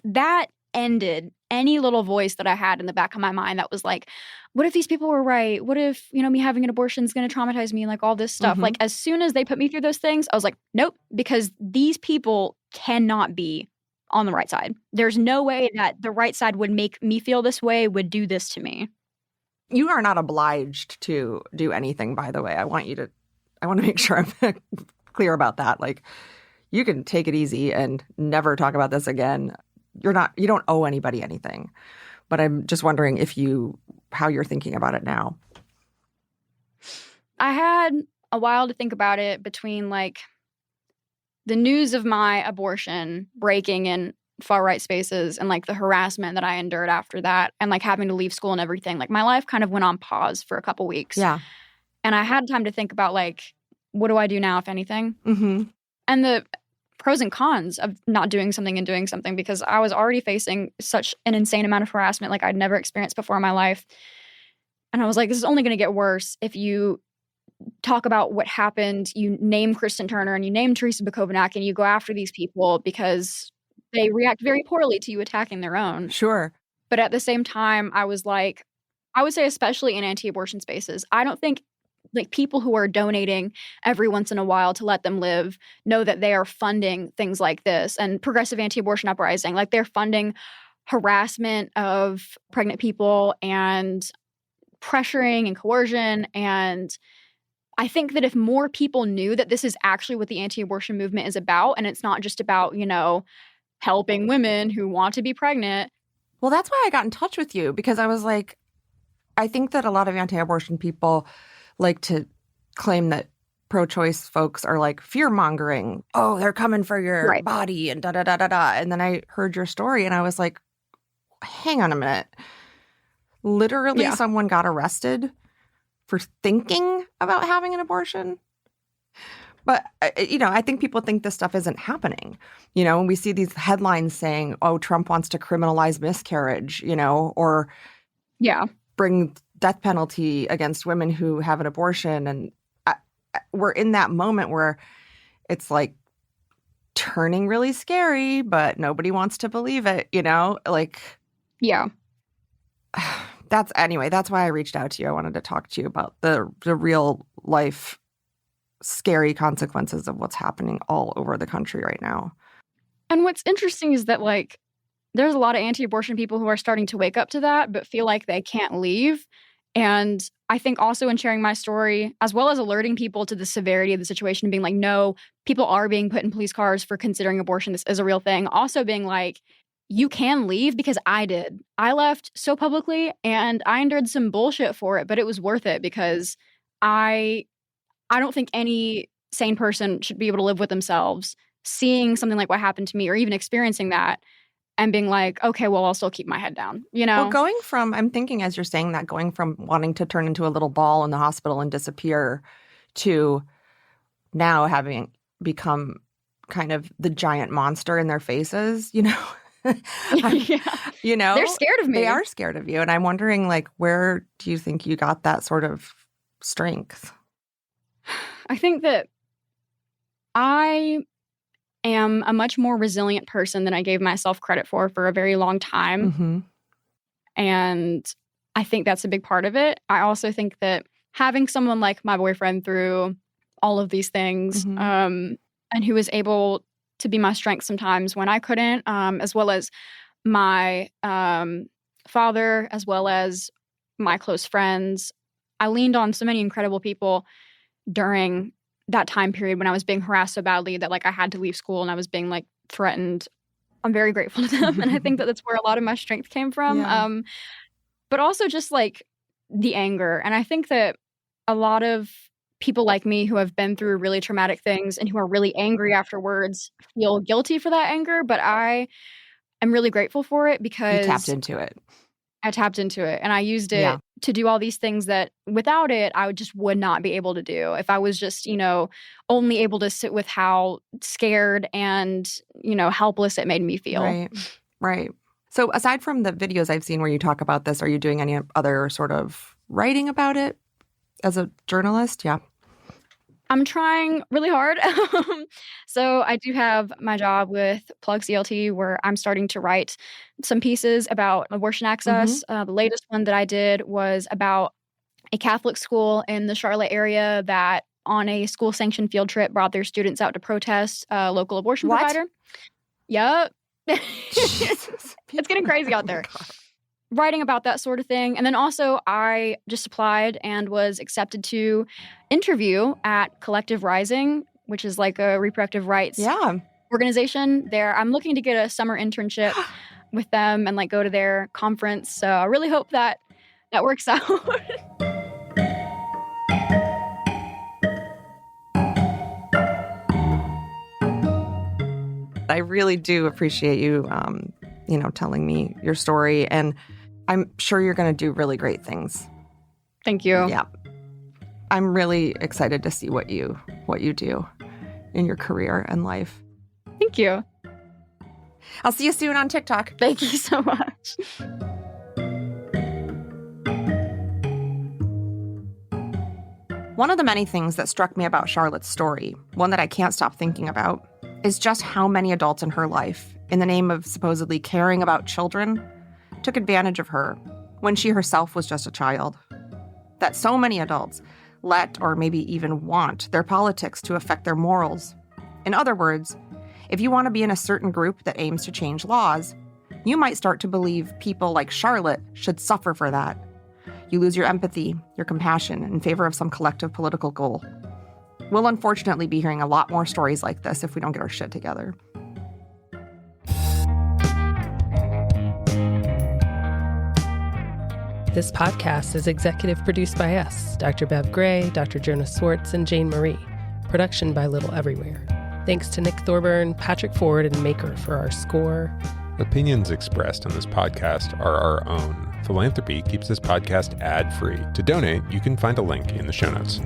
That ended any little voice that I had in the back of my mind that was like, what if these people were right? What if, me having an abortion is going to traumatize me? Like all this stuff. Mm-hmm. Like as soon as they put me through those things, I was like, nope, because these people cannot be on the right side. There's no way that the right side would make me feel this way, would do this to me. You are not obliged to do anything, by the way. I want to make sure I'm clear about that. Like, you can take it easy and never talk about this again. You don't owe anybody anything. But I'm just wondering how you're thinking about it now. I had a while to think about it between like the news of my abortion breaking in far right spaces and like the harassment that I endured after that and like having to leave school and everything. Like my life kind of went on pause for a couple weeks. Yeah. And I had time to think about like, what do I do now, if anything? Mm-hmm. And the pros and cons of not doing something and doing something, because I was already facing such an insane amount of harassment like I'd never experienced before in my life. And I was like, this is only going to get worse if you talk about what happened, you name Kristen Turner and you name Teresa Bukovac and you go after these people because they react very poorly to you attacking their own. Sure. But at the same time, I was like, I would say especially in anti-abortion spaces, I don't think like people who are donating every once in a while to let them live know that they are funding things like this and progressive anti-abortion uprising. Like they're funding harassment of pregnant people and pressuring and coercion. And I think that if more people knew that this is actually what the anti-abortion movement is about, and it's not just about, helping women who want to be pregnant. Well, that's why I got in touch with you, because I was like, I think that a lot of anti-abortion people like to claim that pro-choice folks are like fear-mongering. Oh, they're coming for your body and da-da-da-da-da. And then I heard your story and I was like, hang on a minute. Literally someone got arrested for thinking about having an abortion? But, I think people think this stuff isn't happening. When we see these headlines saying, oh, Trump wants to criminalize miscarriage, or bring death penalty against women who have an abortion. And we're in that moment where it's like turning really scary, but nobody wants to believe it, Yeah. That's why I reached out to you. I wanted to talk to you about the real life scary consequences of what's happening all over the country right now. And what's interesting is that like there's a lot of anti-abortion people who are starting to wake up to that but feel like they can't leave. And I think also in sharing my story, as well as alerting people to the severity of the situation and being like, no, people are being put in police cars for considering abortion. This is a real thing. Also being like, you can leave, because I did. I left so publicly and I endured some bullshit for it, but it was worth it because I don't think any sane person should be able to live with themselves seeing something like what happened to me or even experiencing that and being like, okay, well, I'll still keep my head down, Well, I'm thinking as you're saying that, going from wanting to turn into a little ball in the hospital and disappear to now having become kind of the giant monster in their faces, They're scared of me. They are scared of you. And I'm wondering, like, where do you think you got that sort of strength? I think that I am a much more resilient person than I gave myself credit for a very long time. Mm-hmm. And I think that's a big part of it. I also think that having someone like my boyfriend through all of these things, and who was able to be my strength sometimes when I couldn't, as well as my father, as well as my close friends. I leaned on so many incredible people during that time period when I was being harassed so badly that like I had to leave school and I was being like threatened. I'm very grateful to them. And I think that that's where a lot of my strength came from. Yeah. But also just like the anger. And I think that a lot of people like me who have been through really traumatic things and who are really angry afterwards feel guilty for that anger, but I am really grateful for it because You tapped into it. I tapped into it and I used it to do all these things that without it, I would not be able to do. If I was just, only able to sit with how scared and, helpless it made me feel. Right. So aside from the videos I've seen where you talk about this, are you doing any other sort of writing about it as a journalist? Yeah. I'm trying really hard. So I do have my job with Plug CLT where I'm starting to write some pieces about abortion access. The latest one that I did was about a Catholic school in the Charlotte area that on a school-sanctioned field trip brought their students out to protest a local abortion provider. Yep. It's getting crazy out there. Writing about that sort of thing. And then also I just applied and was accepted to interview at Collective Rising, which is like a reproductive rights organization there. I'm looking to get a summer internship with them and go to their conference. So I really hope that works out. I really do appreciate you, telling me your story. And I'm sure you're going to do really great things. Thank you. Yeah. I'm really excited to see what you do in your career and life. Thank you. I'll see you soon on TikTok. Thank you so much. One of the many things that struck me about Charlotte's story, one that I can't stop thinking about, is just how many adults in her life, in the name of supposedly caring about children, took advantage of her when she herself was just a child. That so many adults let or maybe even want their politics to affect their morals. In other words, if you want to be in a certain group that aims to change laws, you might start to believe people like Charlotte should suffer for that. You lose your empathy, your compassion, in favor of some collective political goal. We'll unfortunately be hearing a lot more stories like this if we don't get our shit together. This podcast is executive produced by us, Dr. Bev Gray, Dr. Jonah Swartz, and Jane Marie. Production by Little Everywhere. Thanks to Nick Thorburn, Patrick Ford, and Maker for our score. Opinions expressed on this podcast are our own. Philanthropy keeps this podcast ad-free. To donate, you can find a link in the show notes.